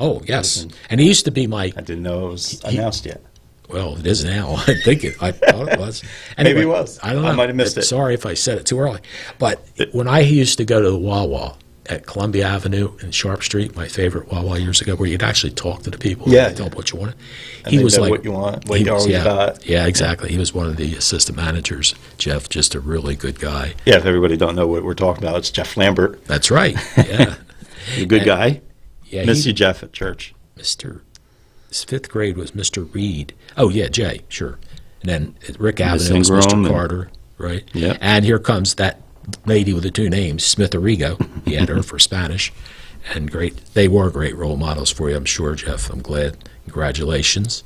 Oh, yes. And he used to be my... I didn't know it was announced yet. Well, it is now. I thought it was. Anyway, Maybe it was. I don't know. I might have missed it. Sorry if I said it too early. But when I used to go to the Wawa at Columbia Avenue and Sharp Street, my favorite Wawa years ago, where you'd actually talk to the people and tell them what you wanted. He was like, what you want, what you always got. Yeah, exactly. He was one of the assistant managers. Jeff, just a really good guy. Yeah, if everybody don't know what we're talking about, it's Jeff Lambert. That's right. Yeah. He's a good guy. Yeah, Miss you, Jeff, at church. His fifth grade was Mr. Reed. Oh, yeah, Jay, sure. And then at Rick Avenue was Mr. Carter, right? Yeah. And here comes that lady with the two names, Smith Arrigo. He had her for Spanish. And they were great role models for you, I'm sure, Jeff. I'm glad. Congratulations.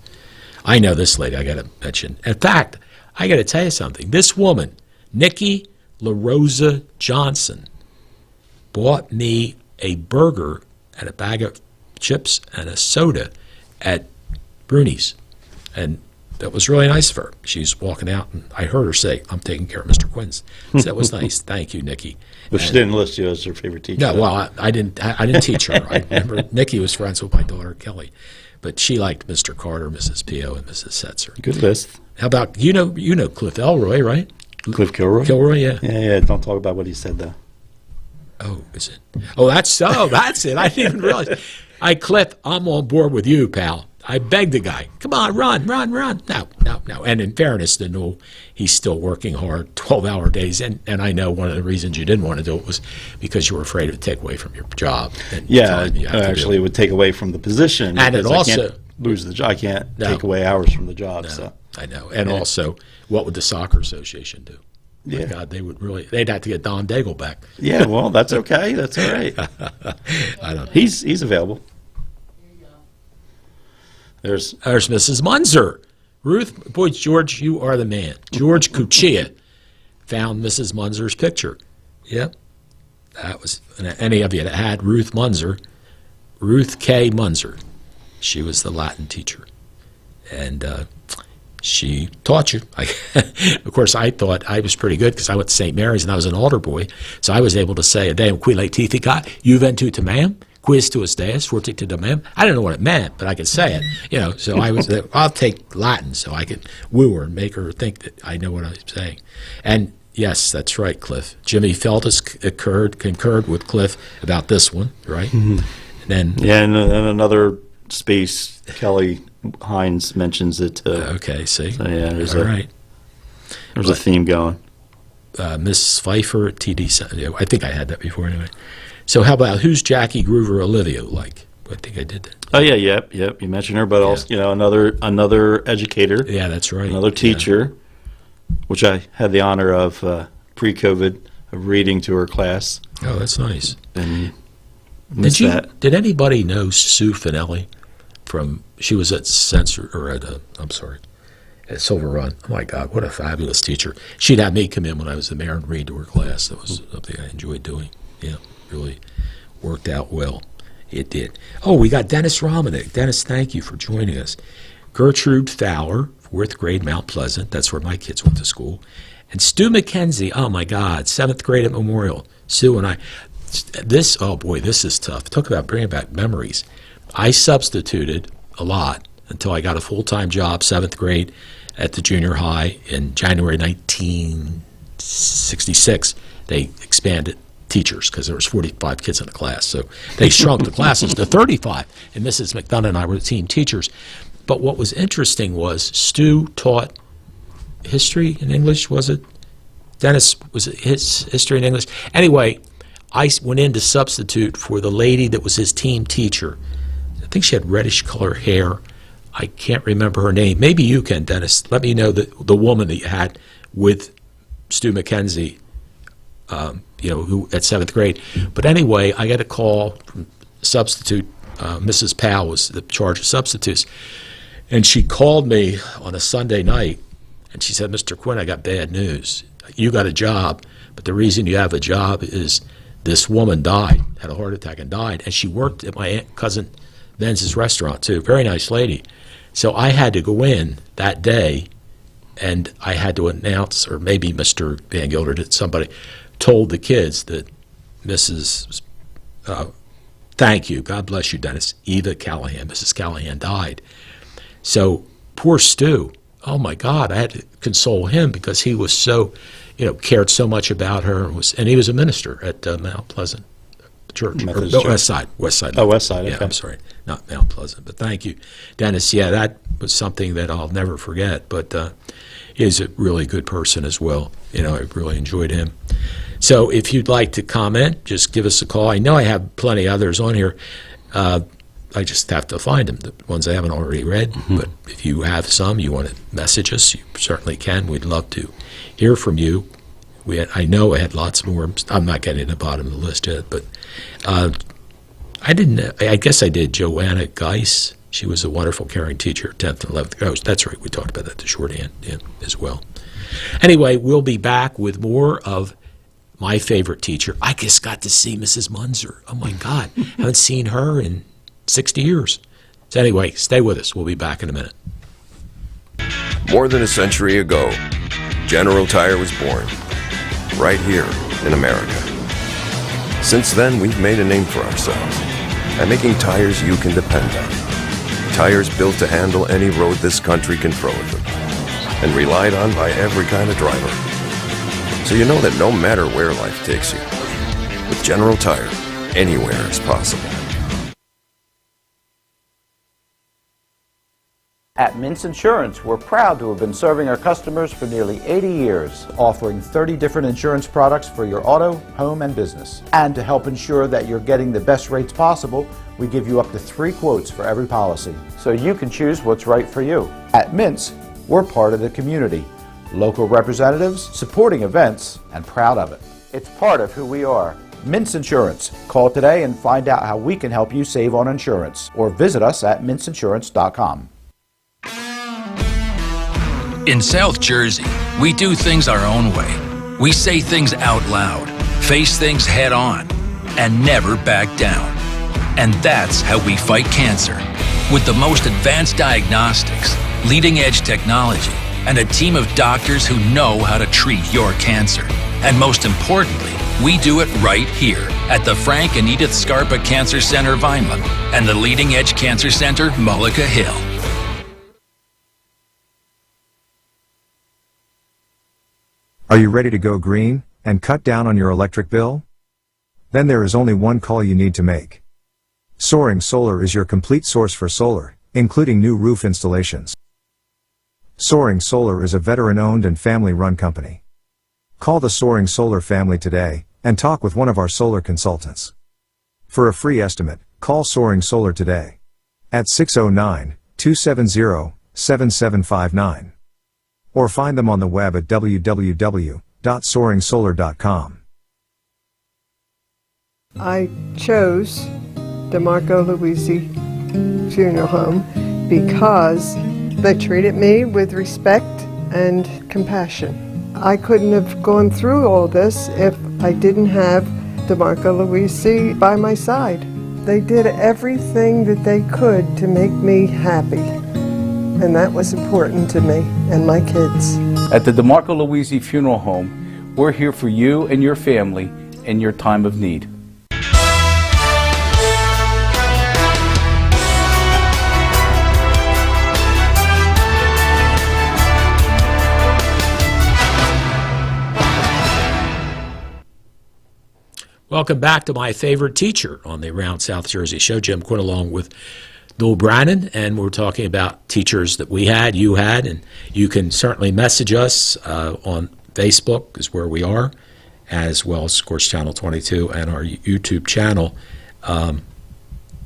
I know this lady I got to mention. In fact, I got to tell you something. This woman, Nikki LaRosa Johnson, bought me a burger and a bag of chips and a soda at Bruni's. And that was really nice of her. She was walking out, and I heard her say, I'm taking care of Mr. Quinn's. So that was nice. Thank you, Nikki. But she didn't list you as her favorite teacher. No, well, I didn't teach her. I remember Nikki was friends with my daughter, Kelly. But she liked Mr. Carter, Mrs. Pio, and Mrs. Setzer. Good list. How about, you know Cliff Elroy, right? Cliff Kilroy? Kilroy, yeah. Yeah, don't talk about what he said, though. Oh, is it? Oh, that's it. I didn't even realize. Cliff, I'm on board with you, pal. I begged the guy, come on, run. No. And in fairness to Newell, he's still working hard, 12-hour days. And I know one of the reasons you didn't want to do it was because you were afraid it would take away from your job. And actually, it would take away from the position. And it also... I can't lose the job. I can't take away hours from the job. No, so. I know. And also, what would the soccer association do? My God, they'd have to get Don Daigle back. Yeah, well, that's okay. That's all right. I don't know. He's available. There's Mrs. Munzer. Ruth, boy, George, you are the man. George Cuccia found Mrs. Munzer's picture. Yep. That was, any of you that had Ruth Munzer, Ruth K. Munzer. She was the Latin teacher. And she taught you. Of course, I thought I was pretty good because I went to St. Mary's and I was an altar boy. So I was able to say, "Adem quile tifica, juventu temam, quis tuus deus, fortitude temam." I didn't know what it meant, but I could say it. So I was, I'll take Latin so I could woo her and make her think that I know what I'm saying. And yes, that's right, Cliff. Jimmy Feltus concurred with Cliff about this one, right? Mm-hmm. And then, and another space, Kelly Hines mentions it too. Okay, see. So yeah, there's There's a theme going. Miss Pfeiffer at TD. I think I had that before anyway. So how about who's Jackie Groover Olivia like? I think I did that. Oh yeah, yep. You mentioned her, but also another educator. Yeah, that's right. Another teacher, which I had the honor of pre-COVID of reading to her class. Oh, that's nice. And did anybody know Sue Finelli from? She was at at Silver Run. Oh my God, what a fabulous teacher! She'd have me come in when I was the mayor and read to her class. That was something I enjoyed doing. Yeah, really worked out well. It did. Oh, we got Dennis Romanek. Dennis, thank you for joining us. Gertrude Fowler, 4th grade, Mount Pleasant. That's where my kids went to school. And Stu McKenzie. Oh my God, 7th grade at Memorial. Sue and I. This is tough. Talk about bringing back memories. I substituted a lot until I got a full-time job, 7th grade, at the junior high in January 1966. They expanded teachers because there was 45 kids in the class. So they shrunk the classes to 35, and Mrs. McDonough and I were the team teachers. But what was interesting was Stu taught history and English, was it? Dennis, was it his history and English? Anyway, I went in to substitute for the lady that was his team teacher. I think she had reddish color hair. I can't remember her name. Maybe you can, Dennis. Let me know the woman that you had with Stu McKenzie, who at 7th grade. But anyway, I got a call from substitute. Mrs. Powell was the charge of substitutes. And she called me on a Sunday night, and she said, "Mr. Quinn, I got bad news. You got a job, but the reason you have a job is this woman died, had a heart attack and died, and she worked at my aunt, cousin Vince's restaurant, too. Very nice lady. So I had to go in that day, and I had to announce, or maybe Mr. Van Gilder did, somebody told the kids that Mrs. Thank you, God bless you, Dennis, Eva Callahan, Mrs. Callahan died. So poor Stu, oh my God, I had to console him because he was so, cared so much about her, and he was a minister at Mount Pleasant Church. West Side. Oh, West Side, yeah, okay. I'm sorry, not Mount Pleasant, but thank you, Dennis. Yeah, that was something that I'll never forget, but he's a really good person as well. I really enjoyed him. So if you'd like to comment, just give us a call. I know I have plenty others on here. I just have to find them, the ones I haven't already read. Mm-hmm. But if you have some, you want to message us, you certainly can. We'd love to hear from you. I know I had lots more. I'm not getting to the bottom of the list yet, but I guess I did. Joanna Geis. She was a wonderful, caring teacher, 10th and 11th. Oh, that's right. We talked about that, the shorthand as well. Anyway, we'll be back with more of my favorite teacher. I just got to see Mrs. Munzer. Oh, my God. Haven't seen her in 60 years. So anyway, stay with us. We'll be back in a minute. More than a century ago, General Tire was born, right here in America. Since then, we've made a name for ourselves by making tires you can depend on. Tires built to handle any road this country can throw at them, and relied on by every kind of driver. So you know that no matter where life takes you, with General Tire, anywhere is possible. At Mintz Insurance, we're proud to have been serving our customers for nearly 80 years, offering 30 different insurance products for your auto, home, and business. And to help ensure that you're getting the best rates possible, we give you up to 3 quotes for every policy, so you can choose what's right for you. At Mintz, we're part of the community, local representatives, supporting events, and proud of it. It's part of who we are. Mintz Insurance. Call today and find out how we can help you save on insurance, or visit us at mintzinsurance.com. In South Jersey, we do things our own way. We say things out loud, face things head on, and never back down. And that's how we fight cancer, with the most advanced diagnostics, leading-edge technology, and a team of doctors who know how to treat your cancer. And most importantly, we do it right here at the Frank and Edith Scarpa Cancer Center, Vineland, and the Leading Edge Cancer Center, Mullica Hill. Are you ready to go green and cut down on your electric bill? Then there is only one call you need to make. Soaring Solar is your complete source for solar, including new roof installations. Soaring Solar is a veteran-owned and family-run company. Call the Soaring Solar family today and talk with one of our solar consultants. For a free estimate, call Soaring Solar today at 609-270-7759 or find them on the web at www.soaringsolar.com. I chose DeMarco Luisi Funeral Home because they treated me with respect and compassion. I couldn't have gone through all this if I didn't have DeMarco Luisi by my side. They did everything that they could to make me happy, and that was important to me and my kids. At the DeMarco Luisi Funeral Home, we're here for you and your family in your time of need. Welcome back to my favorite teacher on the Around South Jersey show. Jim Quinn along with Newell Branin, and we're talking about teachers that we had, you had, and you can certainly message us on Facebook is where we are, as well as, of course, Channel 22 and our YouTube channel.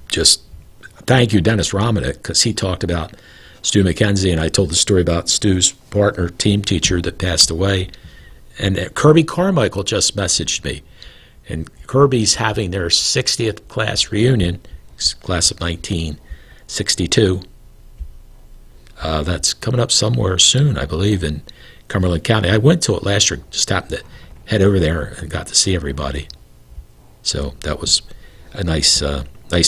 Just thank you, Dennis Romanek, because he talked about Stu McKenzie, and I told the story about Stu's partner, team teacher that passed away. And Kirby Carmichael just messaged me. And Kirby's having their 60th class reunion, class of 1962. That's coming up somewhere soon, I believe, in Cumberland County. I went to it last year, just happened to head over there and got to see everybody. So that was a nice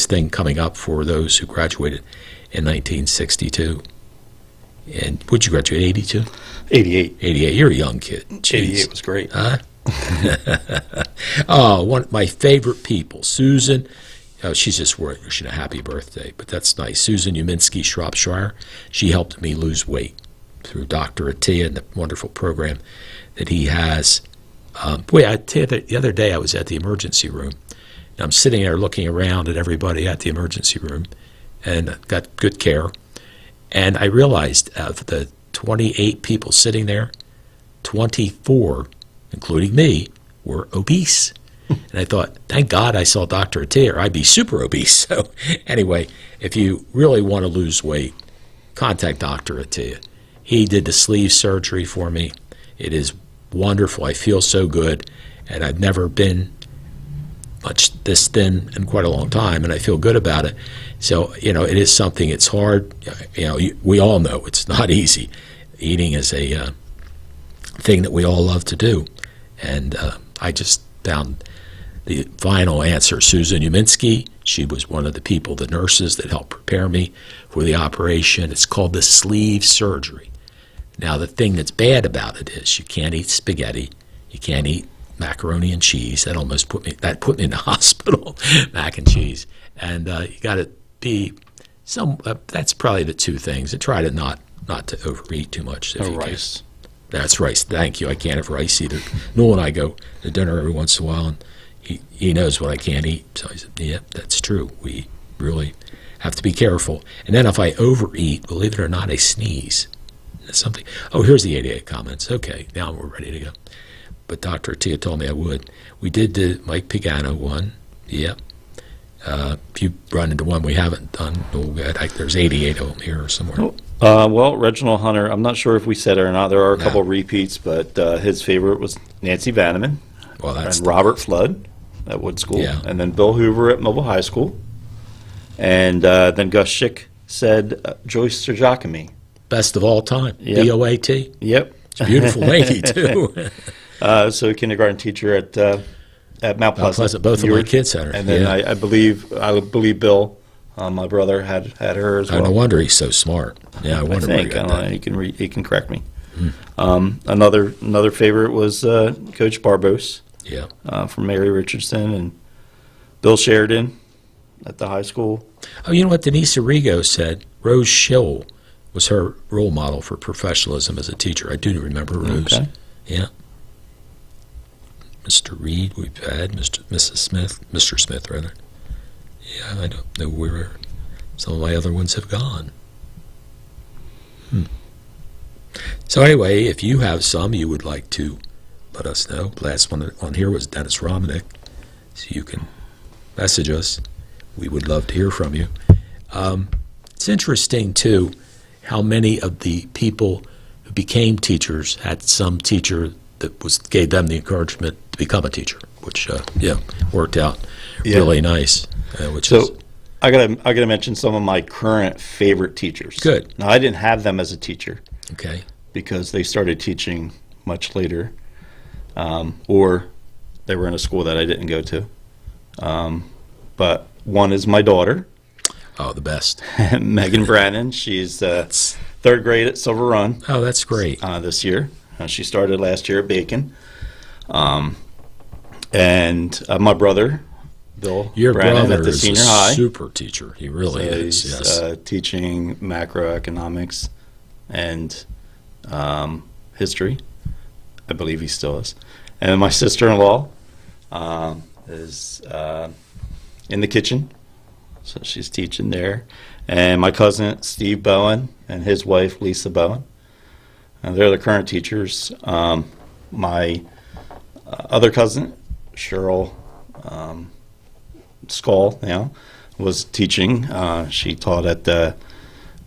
thing coming up for those who graduated in 1962. And would you graduate, 82? 88. 88. You're a young kid. Jeez. 88 was great. Huh? Oh, one of my favorite people, Susan. Oh, she's just wishing a happy birthday, but that's nice. Susan Uminski, Shropshire. She helped me lose weight through Dr. Attia and the wonderful program that he has. Boy, I tell you, the other day I was at the emergency room. And I'm sitting there looking around at everybody at the emergency room, and got good care. And I realized of the 28 people sitting there, 24, including me, were obese. And I thought, thank God I saw Dr. Attia, or I'd be super obese. So anyway, if you really want to lose weight, contact Dr. Attia. He did the sleeve surgery for me. It is wonderful. I feel so good, and I've never been much this thin in quite a long time, and I feel good about it. So, it is something, it's hard. We all know it's not easy. Eating is a thing that we all love to do. And I just found the final answer. Susan Uminski, she was one of the people, the nurses that helped prepare me for the operation. It's called the sleeve surgery. Now, the thing that's bad about it is you can't eat spaghetti. You can't eat macaroni and cheese. That almost put me in the hospital, mac and cheese. And you got to be that's probably the two things. And try to not to overeat too much. If you rice. Can. That's rice. Thank you. I can't have rice either. Newell and I go to dinner every once in a while, and he knows what I can't eat. So I said, yeah, that's true. We really have to be careful. And then if I overeat, believe it or not, I sneeze. That's something. Oh, here's the 88 comments. Okay, now we're ready to go. But Dr. Attia told me I would. We did the Mike Pagano one. Yep. If you run into one we haven't done, there's 88 of them here somewhere. Well, Reginald Hunter, I'm not sure if we said it or not. There are a couple repeats, but his favorite was Nancy Vanneman. Well, that's and Robert Flood at Wood School. Yeah. And then Bill Hoover at Millville High School. And then Gus Schick said Joyce Giacomi. Best of all time. Yep. BOAT. Yep. It's a beautiful lady, too. So a kindergarten teacher at Mount Pleasant. Both of my kids had her. And then I believe Bill My brother had her as Oh, well. no wonder he's so smart. Yeah, I I wonder where he think. I got don't know. that. He can correct me. Another favorite was Coach Barbos Yeah. from Mary Richardson and Bill Sheridan at the high school. Oh, you know what Denise Arrigo said? Rose Schill was her role model for professionalism as a teacher. I do remember Rose. Okay. Yeah. Mr. Reed, we've had Mrs. Smith, Mr. Smith rather. Yeah, I don't know where some of my other ones have gone. So anyway, if you have some you would like to let us know. Last one on here was Dennis Romanick, so you can message us. We would love to hear from you. It's interesting, too, how many of the people who became teachers had some teacher that gave them the encouragement to become a teacher, which worked out really nice. I gotta mention some of my current favorite teachers. Good. Now I didn't have them as a teacher Okay. because they started teaching much later, or they were in a school that I didn't go to. But one is my daughter, Oh, the best. Megan Branin. She's third grade at Silver Run Oh, that's great. this year. She started last year at Bacon. And my brother, Bill Your Branin, brother at the is senior a high. super teacher. He really is. He's Yes. teaching macroeconomics and history. I believe he still is. And my sister-in-law is in the kitchen, so she's teaching there. And my cousin, Steve Bowen, and his wife, Lisa Bowen. They're the current teachers. My other cousin, Cheryl Skull, was teaching. She taught at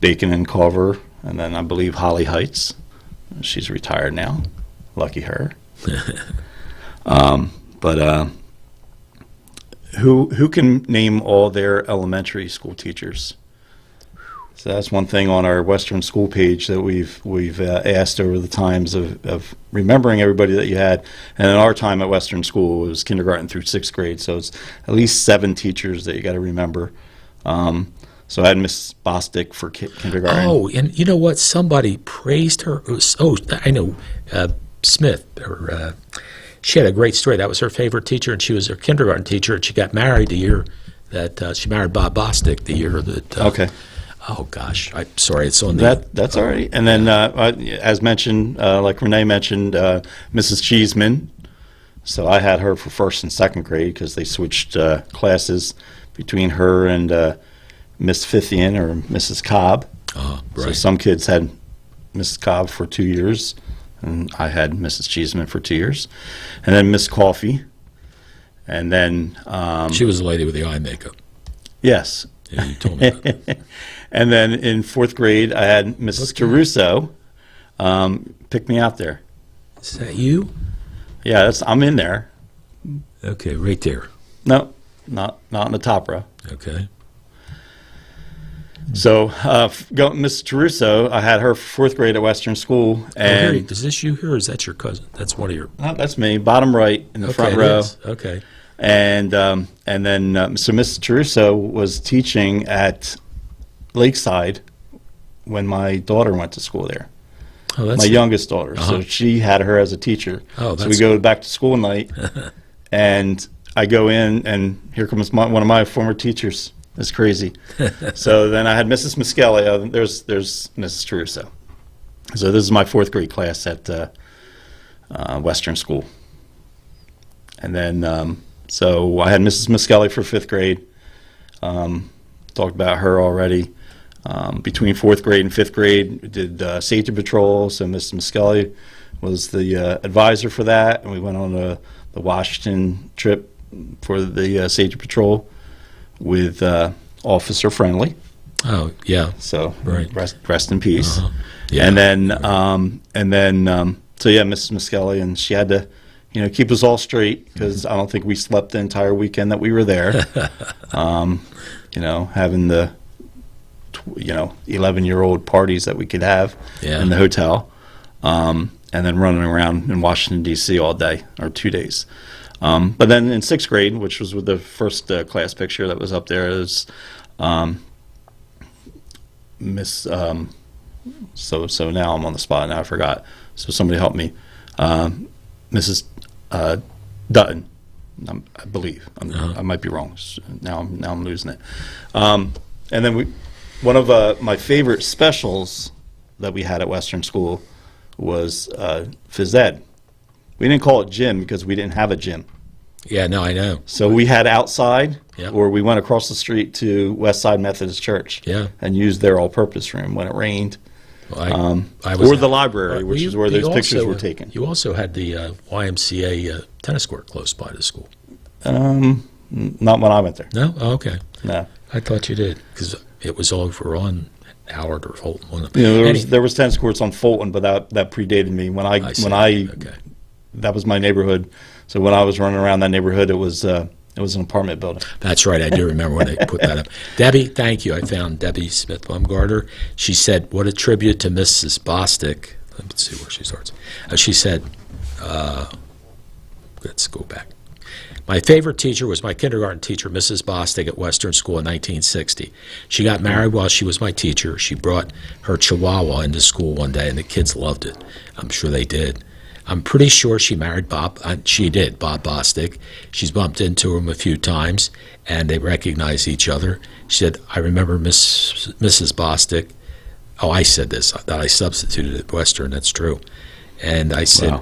Bacon and Culver, and then I believe Holly Heights. She's retired now. Lucky her. But who can name all their elementary school teachers? So that's one thing on our Western School page that we've asked over the times of remembering everybody that you had. And in our time at Western School, it was kindergarten through sixth grade, so it's at least 7 teachers that you got to remember. So I had Miss Bostic for kindergarten. Oh, and you know what? Somebody praised her. I know, Smith. She had a great story. That was her favorite teacher, and she was her kindergarten teacher, and she got married the year that she married Bob Bostic the year that. Okay. Oh gosh, I'm sorry. It's on the. That's all right. And then, as mentioned, like Renee mentioned, Mrs. Cheeseman. So I had her for first and second grade because they switched classes between her and Miss Fithian or Mrs. Cobb. Oh, right. So some kids had Mrs. Cobb for 2 years, and I had Mrs. Cheeseman for 2 years, and then Miss Coffee, and then She was the lady with the eye makeup. yes. Yeah, you told me that. And then in 4th grade, I had Mrs. Caruso pick me out there. Is that you? Yeah, I'm in there. Okay, right there. No, not in the top row. Okay. So, Mrs. Caruso, I had her for 4th grade at Western School, and Is this you here, or is that your cousin? That's one of your. no, that's me, bottom right in the front it row. is. Okay. And then so Mrs. Caruso was teaching at Lakeside when my daughter went to school there. Oh, that's My youngest daughter. So she had her as a teacher. Oh, so we that's go back to school night, and I go in, and here comes one of my former teachers. It's crazy. So then I had Mrs. Miskelly. There's Mrs. Caruso. So this is my 4th grade class at Western School. And then so I had Mrs. Miskelly for 5th grade. Talked about her already. Between 4th grade and 5th grade, we did safety patrol. So Mrs. Miskelly was the advisor for that, and we went on the Washington trip for the safety patrol with Officer Friendly. Oh, yeah. So Right. rest in peace. Yeah. And then so yeah, Mrs. Miskelly, and she had to keep us all straight because I don't think we slept the entire weekend that we were there. Having the 11-year-old parties that we could have in the hotel, and then running around in Washington D.C. all day or 2 days. But then in 6th grade, which was with the first class picture that was up there, is Miss, so now I'm on the spot. Now I forgot. So somebody help me. Mrs. Dutton, I believe. I might be wrong. Now I'm losing it. And then one of my favorite specials that we had at Western School was phys ed. We didn't call it gym because we didn't have a gym. Yeah, no, I know. So we had outside, Yep. or we went across the street to West Side Methodist Church, Yeah. and used their all-purpose room when it rained, Well, I was or the library, which you- is where you those pictures also, were taken. You also had the YMCA tennis court close by the school. Not when I went there. No? Oh, okay. No. I thought you did, because it was over on Howard or Fulton. One of them. You know, there was tennis courts on Fulton, but that predated me. Okay. That was my neighborhood. So when I was running around that neighborhood, it was an apartment building. That's right. I do remember when they put that up. Debbie, thank you. I found Debbie Smith-Bumgarter. She said, what a tribute to Mrs. Bostic. Let's see where she starts. She said, let's go back. My favorite teacher was my kindergarten teacher, Mrs. Bostic, at Western School in 1960. She got married while she was my teacher. She brought her Chihuahua into school one day, and the kids loved it. I'm sure they did. I'm pretty sure she married Bob. She did, Bob Bostic. She's bumped into him a few times, and they recognize each other. She said, I remember Mrs. Bostic. Oh, I said this, that I substituted at Western. That's true. And I said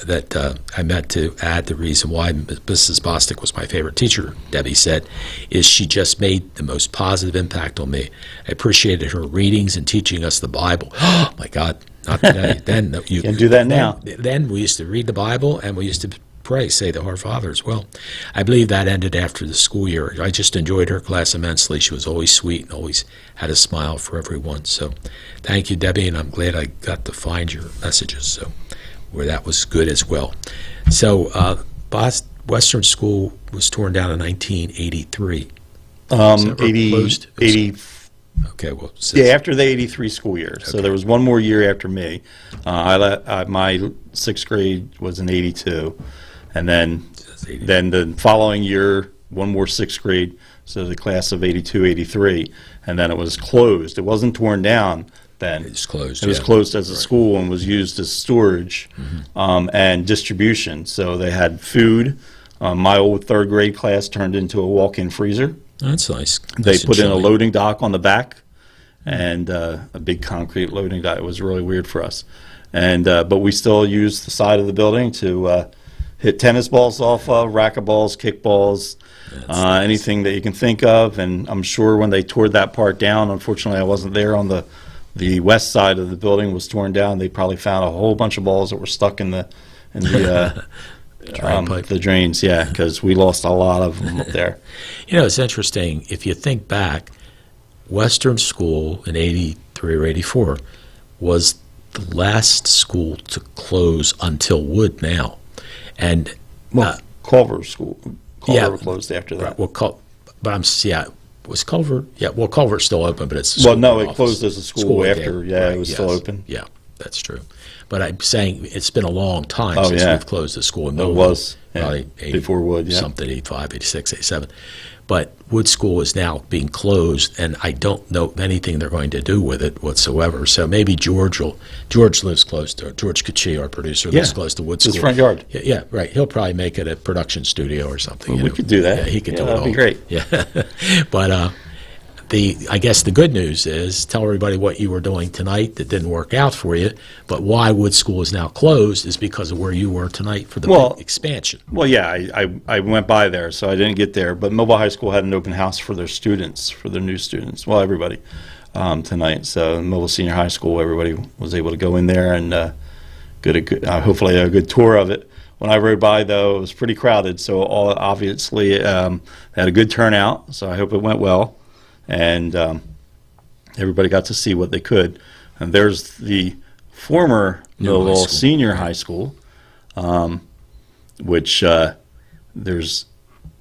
that I meant to add the reason why Mrs. Bostic was my favorite teacher, Debbie said, is she just made the most positive impact on me. I appreciated her readings and teaching us the Bible. Oh, my God. Not today. Then you Can't do that now. Then we used to read the Bible, and we used to pray, say the Our Father as well. I believe that ended after the school year. I just enjoyed her class immensely. She was always sweet and always had a smile for everyone. So thank you, Debbie, and I'm glad I got to find your messages, so where that was good as well. So Western School was torn down in 1983. 80. Okay, well, Yeah, after the 83 school year. So there was one more year after me. My sixth grade was in 82. And then the following year, one more sixth grade, so the class of 82, 83. And then it was closed. It wasn't torn down then. It was closed. It was closed as a school and was used as storage and distribution. So they had food. My old third grade class turned into a walk-in freezer. That's nice. They Nice and put in a chilly. loading dock on the back, and a big concrete loading dock. It was really weird for us, and but we still use the side of the building to hit tennis balls off of, racquetballs, kickballs, anything that you can think of. And I'm sure when they tore that part down, unfortunately I wasn't there, on the west side of the building was torn down. They probably found a whole bunch of balls that were stuck in the Drain pipe. the drains. Yeah, because we lost a lot of them up there. You know, it's interesting. If you think back, Western School in 83 or 84 was the last school to close until Wood now. And Culver School. Yeah. Culver closed after that. well, was Culver? Yeah, well, Culver's still open, but it's a Well, school no, it office. closed as a school after. again. Yeah, Right, it was yes. still open. Yeah, that's true. But I'm saying it's been a long time Oh, since yeah. we've closed the school in It Millville. was, yeah, Probably 80 before Wood, yeah. Something, 85, 86, 87. But Wood School is now being closed, and I don't know anything they're going to do with it whatsoever. So maybe George lives close to, George Kachi, our producer, lives Yeah, close to Wood his School. front yard. Yeah, right. He'll probably make it a production studio or something. Well, you we know. could do that. Yeah, he could Yeah, do it that'd all. be great. Yeah. But I guess the good news is, tell everybody what you were doing tonight that didn't work out for you, but why Wood School is now closed is because of where you were tonight for the big expansion. Well, yeah, I went by there, so I didn't get there. But Millville High School had an open house for their students, for their new students. Well, everybody tonight. So Millville Senior High School, everybody was able to go in there and hopefully a good tour of it. When I rode by, though, it was pretty crowded. So obviously they had a good turnout. So I hope it went well. And everybody got to see what they could. And there's the former Millville Senior High School, which there's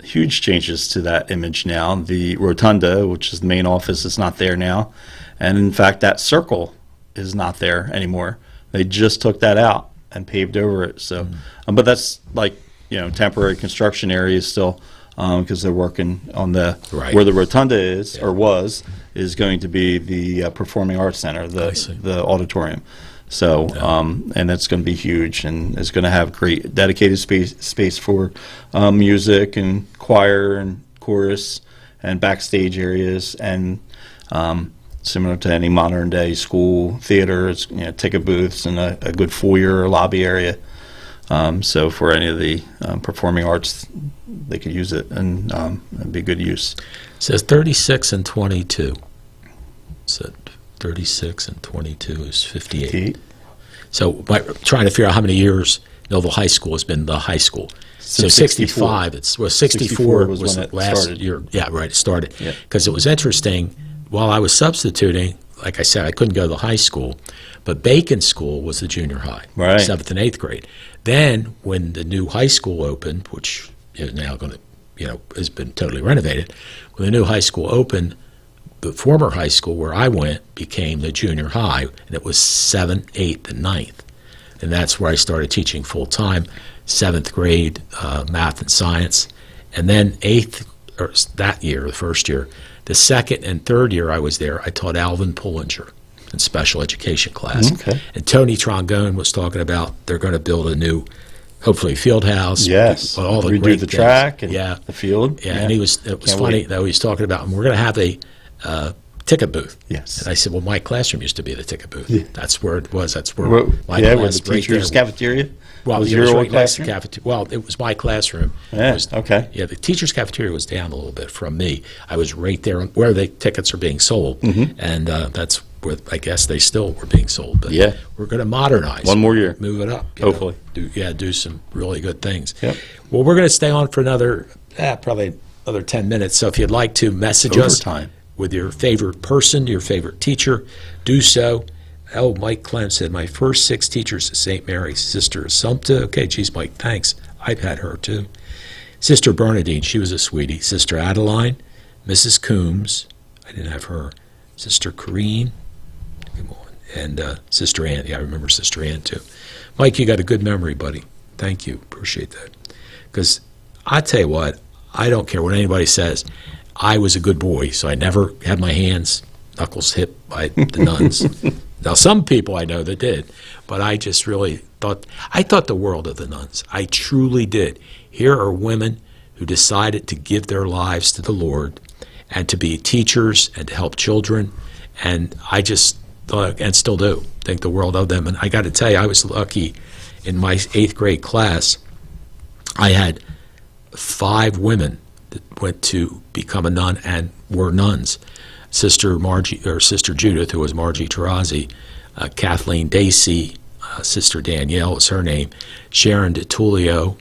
huge changes to that image now. The rotunda, which is the main office, is not there now. And in fact, that circle is not there anymore. They just took that out and paved over it. So, but that's like, temporary construction area is still because they're working on the Right. where the rotunda is or is going to be the Performing Arts Center, the auditorium. So, and it's going to be huge, and it's going to have great dedicated space for music and choir and chorus and backstage areas, and similar to any modern day school theater, it's ticket booths and a good foyer or lobby area. So for any of the performing arts, they could use it, and it'd be good use. It says 36 and 22. So 36 and 22 is 58. 58. So by trying to figure out how many years Millville High School has been the high school. So Since 65, 64 was was when it last started. year. Yeah, right, it started. Yeah. Because it was interesting, while I was substituting, like I said, I couldn't go to the high school, but Bacon School was the junior high, Right. 7th and 8th grade. Then when the new high school opened, which is now going to, has been totally renovated, when the new high school opened, the former high school where I went became the junior high, and it was 7th, 8th, and 9th. And that's where I started teaching full-time, 7th grade math and science. And then 8th, or that year, the first year, the 2nd and 3rd year I was there, I taught Alvin Pullinger in special education class. Okay. And Tony Trongone was talking about they're going to build a new, hopefully, field house. Yes, All the redo great the things. track and Yeah. the field. Yeah, and it was Can't funny, wait. though, he was talking about, and we're going to have a ticket booth. Yes. And I said, well, my classroom used to be the ticket booth. Yeah. That's where it was. That's where Where my the class, right teacher's there. cafeteria? Well, was it your was old right next to the classroom? cafeteria. Well, it was my classroom. Yeah, It was- okay. Yeah, the teacher's cafeteria was down a little bit from me. I was right there where the tickets are being sold, and that's where I guess they still were being sold. But Yeah. we're going to modernize. One more year. Move it up. Hopefully. Do some really good things. Yep. Well, we're going to stay on for another, probably another 10 minutes. So if you'd like to message us Overtime. with your favorite person, your favorite teacher, do so. Oh, Mike Clem said, my first 6 teachers at St. Mary's. Sister Assumpta. Okay, geez, Mike, thanks. I've had her, too. Sister Bernadine, she was a sweetie. Sister Adeline, Mrs. Coombs, I didn't have her. Sister Corrine, come on. And Sister Ann, yeah, I remember Sister Ann, too. Mike, you got a good memory, buddy. Thank you. Appreciate that. Because I tell you what, I don't care what anybody says. I was a good boy, so I never had my hands, knuckles hit by the nuns. Now, some people I know that did, but I just really thought the world of the nuns. I truly did. Here are women who decided to give their lives to the Lord and to be teachers and to help children, and I just thought, and still do, think the world of them. And I got to tell you, I was lucky in my 8th grade class. I had 5 women that went to become a nun and were nuns. Sister Judith, who was Margie Tarazi, Kathleen Dacey, Sister Danielle was her name, Sharon DeTulio,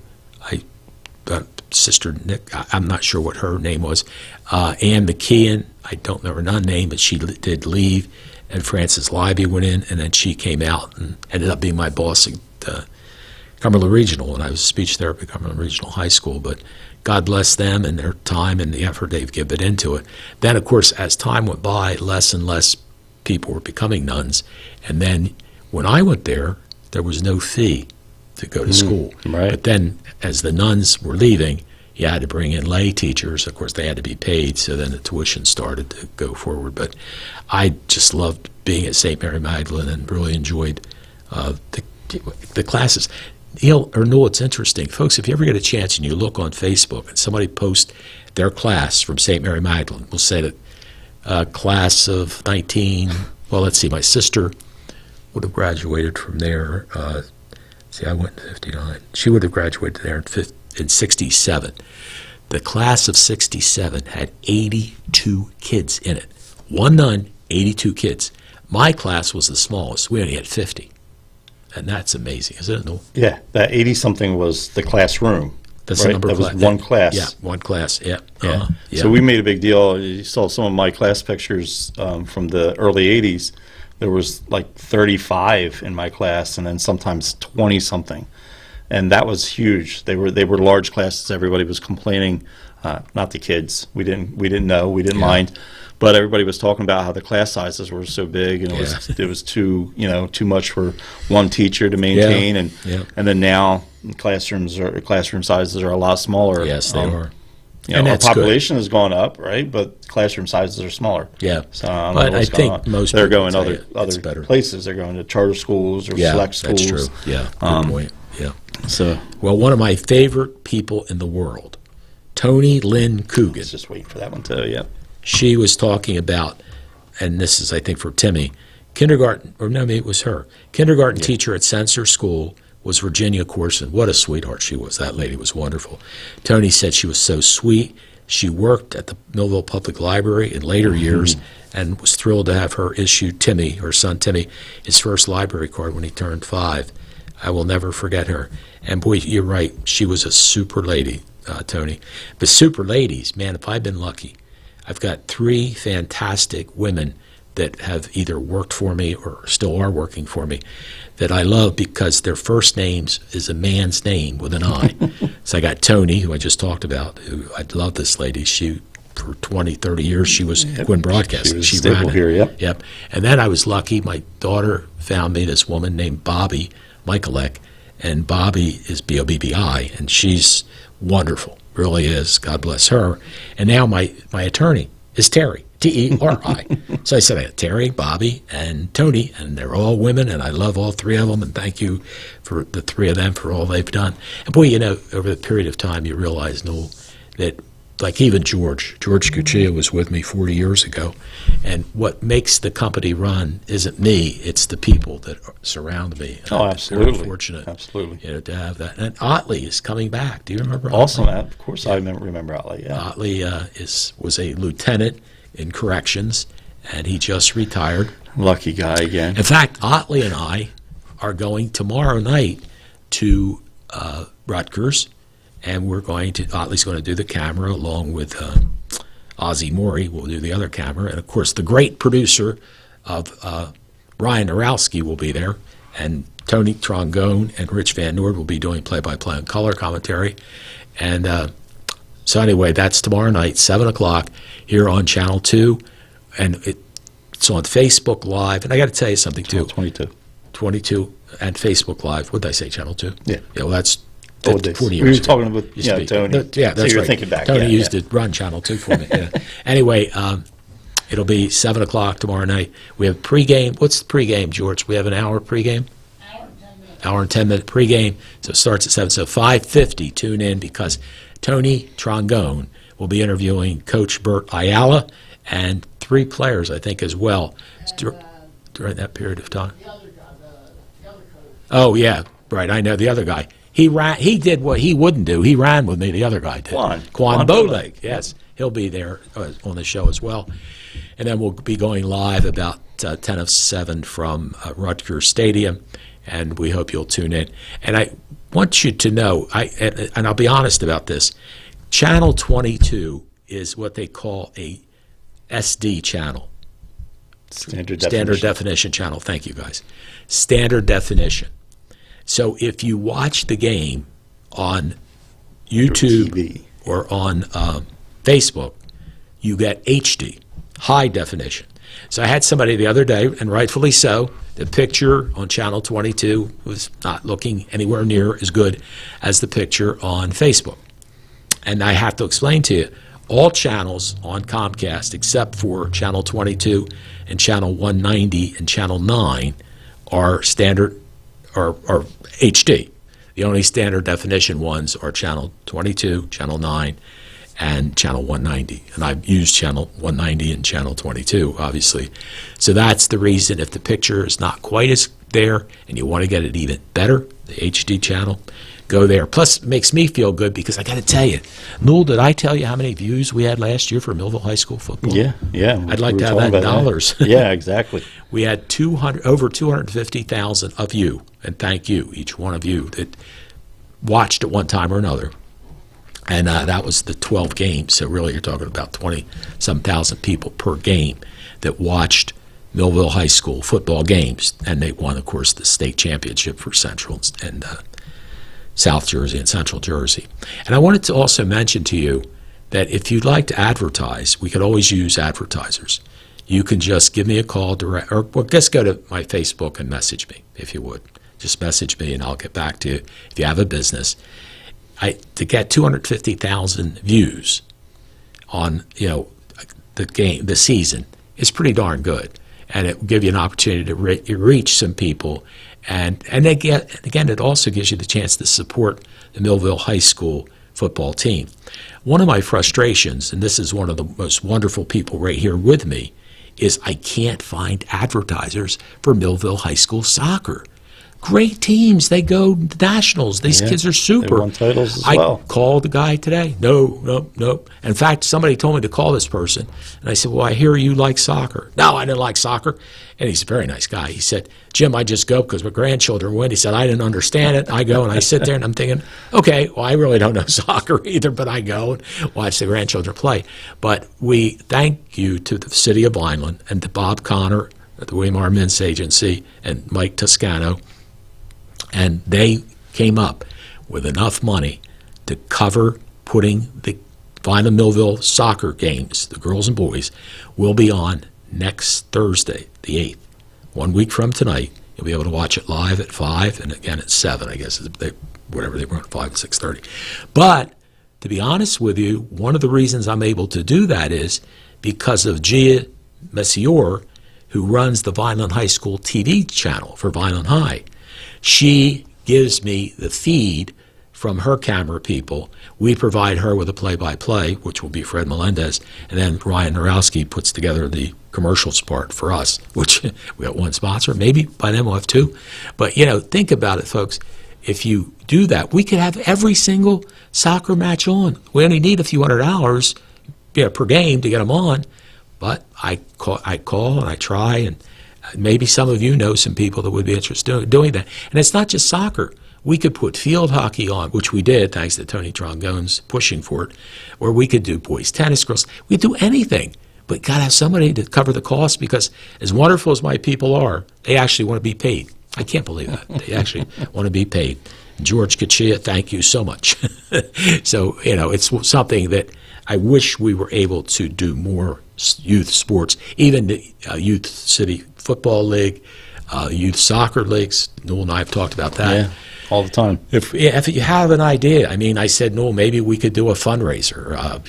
Sister Nick, I'm not sure what her name was, Ann McKeon, I don't know her nun name, but she did leave, and Frances Libby went in, and then she came out and ended up being my boss at Cumberland Regional, and I was a speech therapist at Cumberland Regional High School, but God bless them and their time and the effort they've given into it. Then, of course, as time went by, less and less people were becoming nuns. And then when I went there, there was no fee to go to school. right. But then as the nuns were leaving, you had to bring in lay teachers. Of course, they had to be paid, so then the tuition started to go forward. But I just loved being at St. Mary Magdalene and really enjoyed the classes. Newell, it's interesting. Folks, if you ever get a chance and you look on Facebook and somebody posts their class from St. Mary Magdalene, we'll say that class of 19, well, let's see, my sister would have graduated from there. I went in 59. She would have graduated there in 67. The class of 67 had 82 kids in it. One nun, 82 kids. My class was the smallest. We only had 50. And that's amazing, isn't it, Newell? Yeah, that 80-something was the classroom. That's the right? number That of was one class. Yeah, one class, yeah. Yeah. Yeah. So we made a big deal. You saw some of my class pictures from the early 80s. There was like 35 in my class, and then sometimes 20-something. And that was huge. They were large classes. Everybody was complaining, not the kids. We didn't know. We didn't mind. But everybody was talking about how the class sizes were so big, and it was too much for one teacher to maintain, and then now classroom sizes are a lot smaller. Yes, they are. You know, And our that's good. population has gone up, right? But classroom sizes are smaller. Yeah. So I don't But know what's I going think on. most They're people going say it's other better. places. They're going to charter schools or Yeah, select schools. that's true. Yeah, good point. Yeah. So Well, one of my favorite people in the world, Tony Lynn Coogan. it's just waiting for that one too. Yeah. She was talking about, and this is, I think, for Timmy, kindergarten, or no, maybe it was her, kindergarten teacher at Sensor School was Virginia Corson. What a sweetheart she was. That lady was wonderful. Tony said she was so sweet. She worked at the Millville Public Library in later years and was thrilled to have her issue Timmy, her son Timmy, his first library card when he turned 5. I will never forget her. And boy, you're right. She was a super lady, Tony. But super ladies, man, if I've been lucky, I've got 3 fantastic women that have either worked for me or still are working for me that I love because their first names is a man's name with an I. So I got Tony, who I just talked about, who I love this lady. She, for 20, 30 years, she was Quinn Broadcasting. She was stable here, yep. Yep. And then I was lucky. My daughter found me this woman named Bobby Michaelek, and Bobby is B-O-B-B-I, and she's wonderful, really is. God bless her. And now my attorney is Terry, T-E-R-I. So I said, I got Terry, Bobby, and Tony, and they're all women, and I love all 3 of them, and thank you for the 3 of them for all they've done. And boy, you know, over the period of time, you realize, Newell, that like even George Cuccia was with me 40 years ago, and what makes the company run isn't me, it's the people that surround me. And Oh, I'm absolutely. very fortunate, Absolutely. you know, to have that. And Otley is coming back. Do you remember Otley? Also, of course, I remember Otley. Yeah. Otley was a lieutenant in corrections, and he just retired. Lucky guy again. In fact, Otley and I are going tomorrow night to Rutgers, and we're going to, Otley's going to do the camera along with Ozzie Morey will do the other camera, and of course the great producer of Ryan Arowski will be there, and Tony Trongone and Rich Van Noord will be doing play-by-play and color commentary, and so anyway, that's tomorrow night, 7 o'clock, here on Channel 2, and it's on Facebook Live, and I got to tell you something too. 22 and Facebook Live. What did I say, Channel 2? Yeah. Yeah, well, that's Old days. 40 We years were ago. talking about, Used to be. Tony. Yeah, that's so you were right. thinking back. Tony yeah, used to run Channel 2 for me. Yeah. Anyway, it'll be 7 o'clock tomorrow night. We have pregame. What's the pregame, George? We have an hour pregame? Hour and 10-minute pregame. So it starts at 7. So 5:50, tune in because Tony Trongone will be interviewing Coach Bert Ayala and 3 players, I think, as well during that period of time. Oh, yeah, right. I know the other guy. He did what he wouldn't do. He ran with me. The other guy did. Quan Bowleg. Yes, he'll be there on the show as well. And then we'll be going live about 10 of 7 from Rutgers Stadium, and we hope you'll tune in. And I want you to know, and I'll be honest about this, Channel 22 is what they call a SD channel. Standard definition channel. Thank you, guys. Standard definition. So if you watch the game on YouTube or on Facebook, you get HD, high definition. So I had somebody the other day, and rightfully so, the picture on Channel 22 was not looking anywhere near as good as the picture on Facebook. And I have to explain to you, all channels on Comcast, except for Channel 22 and Channel 190 and Channel 9, are standard or HD. The only standard definition ones are Channel 22, Channel 9, and Channel 190. And I've used Channel 190 and Channel 22, obviously. So that's the reason if the picture is not quite as there and you want to get it even better, the HD channel, go there. Plus, it makes me feel good because I got to tell you, Newell, did I tell you how many views we had last year for Millville High School football? Yeah. I'd like to have that in dollars. Yeah, exactly. We had over 250,000 of you, and thank you, each one of you, that watched at one time or another. And that was the 12 games. So really you're talking about 20-some thousand people per game that watched Millville High School football games. And they won, of course, the state championship for Central and South Jersey and Central Jersey. And I wanted to also mention to you that if you'd like to advertise, we could always use advertisers. You can just give me a call direct, or just go to my Facebook and message me, if you would. Just message me and I'll get back to you if you have a business. To get 250,000 views on the season is pretty darn good, and it will give you an opportunity to reach some people, and again, it also gives you the chance to support the Millville High School football team. One of my frustrations, and this is one of the most wonderful people right here with me, is I can't find advertisers for Millville High School soccer. Great teams. They go nationals. These kids are super. They won titles as I well. called the guy today. No. In fact, somebody told me to call this person. And I said, well, I hear you like soccer. No, I didn't like soccer. And he's a very nice guy. He said, Jim, I just go because my grandchildren win. He said, I didn't understand it. I go and I sit there and I'm thinking, okay, well, I really don't know soccer either, but I go and watch the grandchildren play. But we thank you to the city of Vineland and to Bob Connor at the William R. Mintz Agency and Mike Toscano. And they came up with enough money to cover putting the Vineland Millville soccer games, the girls and boys, will be on next Thursday, the 8th. 1 week from tonight, you'll be able to watch it live at 5 and again at 7, I guess, whatever they were at 5 and 6:30. But to be honest with you, one of the reasons I'm able to do that is because of Gia Messior, who runs the Vineland High School TV channel for Vineland High. She gives me the feed from her camera people. We provide her with a play-by-play, which will be Fred Melendez, and then Ryan Narowski puts together the commercials part for us, which we got one sponsor. Maybe by then we'll have two. But, think about it, folks. If you do that, we could have every single soccer match on. We only need a few $100 per game to get them on. But I call and I try, and maybe some of you know some people that would be interested in doing that. And it's not just soccer. We could put field hockey on, which we did, thanks to Tony Trongone's pushing for it, or we could do boys tennis, girls. We do anything, but got to have somebody to cover the cost, because as wonderful as my people are, they actually want to be paid. I can't believe that. They actually want to be paid. George Kachia, thank you so much. So, it's something that I wish we were able to do more youth sports, even the Youth City Football League, youth soccer leagues. Newell and I have talked about that. Yeah, all the time. If you have an idea, I said, Newell, maybe we could do a fundraiser,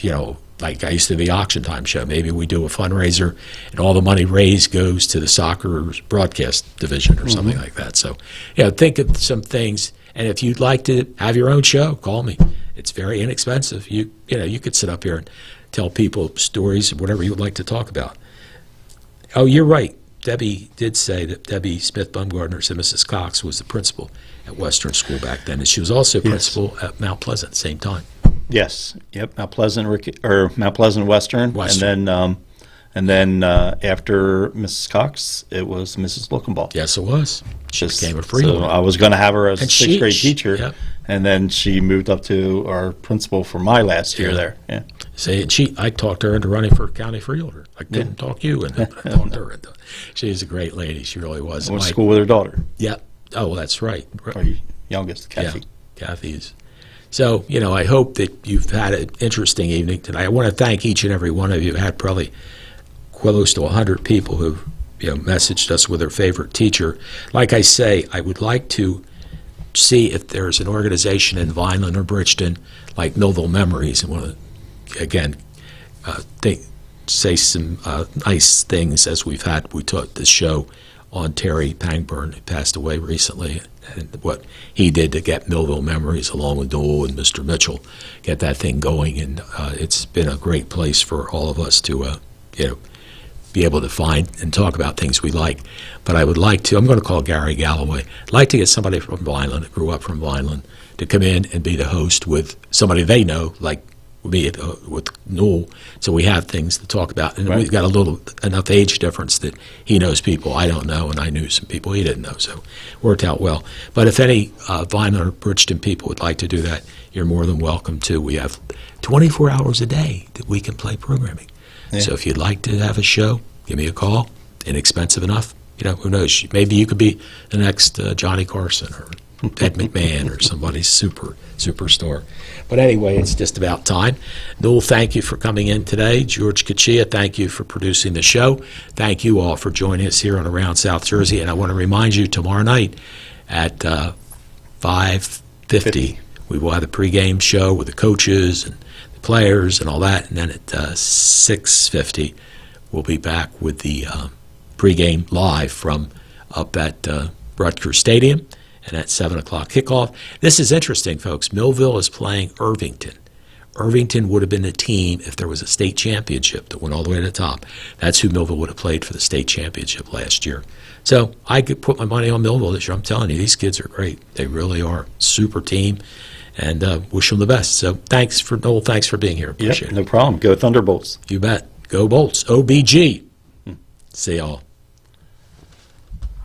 like I used to do the Auction Time show. Maybe we do a fundraiser and all the money raised goes to the soccer broadcast division or something like that. So, think of some things. And if you'd like to have your own show, call me. It's very inexpensive. You could sit up here and tell people stories, whatever you would like to talk about. Oh, you're right. Debbie did say that Debbie Smith Bumgardner said Mrs. Cox was the principal at Western School back then, and she was also principal at Mount Pleasant at the same time. Yes. Yep. Mount Pleasant Western. And then after Mrs. Cox, it was Mrs. Lookenball. Yes, it was. She became a free So I was going to have her as a sixth grade teacher, yep. And then she moved up to our principal for my last year there. Yeah. See, I talked her into running for county freeholder. I couldn't talk you into it. I talked her into it. She's a great lady. She really was. I went to school with her daughter. Yep. Oh, that's right. Our youngest, Kathy. Yeah, Kathy's. So, I hope that you've had an interesting evening tonight. I want to thank each and every one of you. I had probably close to 100 people who messaged us with their favorite teacher. Like I say, I would like to see if there's an organization in Vineland or Bridgeton like Millville Memories, and want to, again, say some nice things as we taught this show on Terry Pangburn, who passed away recently, and what he did to get Millville Memories along with Newell and Mr. Mitchell, get that thing going. And it's been a great place for all of us to, be able to find and talk about things we like. But I would like to, I'm going to call Gary Galloway, I'd like to get somebody from Vineland, that grew up from Vineland, to come in and be the host with somebody they know, like me with Newell, so we have things to talk about. And we've got enough age difference that he knows people I don't know, and I knew some people he didn't know, so it worked out well. But if any Vineland or Bridgeton people would like to do that, you're more than welcome to. We have 24 hours a day that we can play programming. Yeah. So if you'd like to have a show, give me a call. Inexpensive enough. Who knows? Maybe you could be the next Johnny Carson or Ed McMahon or somebody's superstar. But anyway, it's just about time. Newell, thank you for coming in today. George Kachia, thank you for producing the show. Thank you all for joining us here on Around South Jersey. And I want to remind you, tomorrow night at 5:50, we will have the pregame show with the coaches and the players and all that. And then at 6:50, we'll be back with the pregame live from up at Rutgers Stadium, and at 7 o'clock kickoff. This is interesting, folks. Millville is playing Irvington. Irvington would have been a team if there was a state championship that went all the way to the top. That's who Millville would have played for the state championship last year. So I could put my money on Millville this year. I'm telling you, these kids are great. They really are. Super team, and wish them the best. So thanks for Noel. Thanks for being here. Appreciate No problem. Go Thunderbolts. it. You bet. Go Bolts. OBG. See y'all.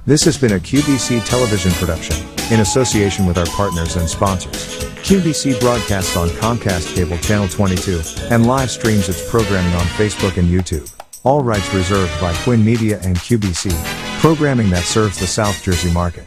This has been a QBC television production, in association with our partners and sponsors. QBC broadcasts on Comcast Cable Channel 22, and live streams its programming on Facebook and YouTube. All rights reserved by Quinn Media and QBC, programming that serves the South Jersey market.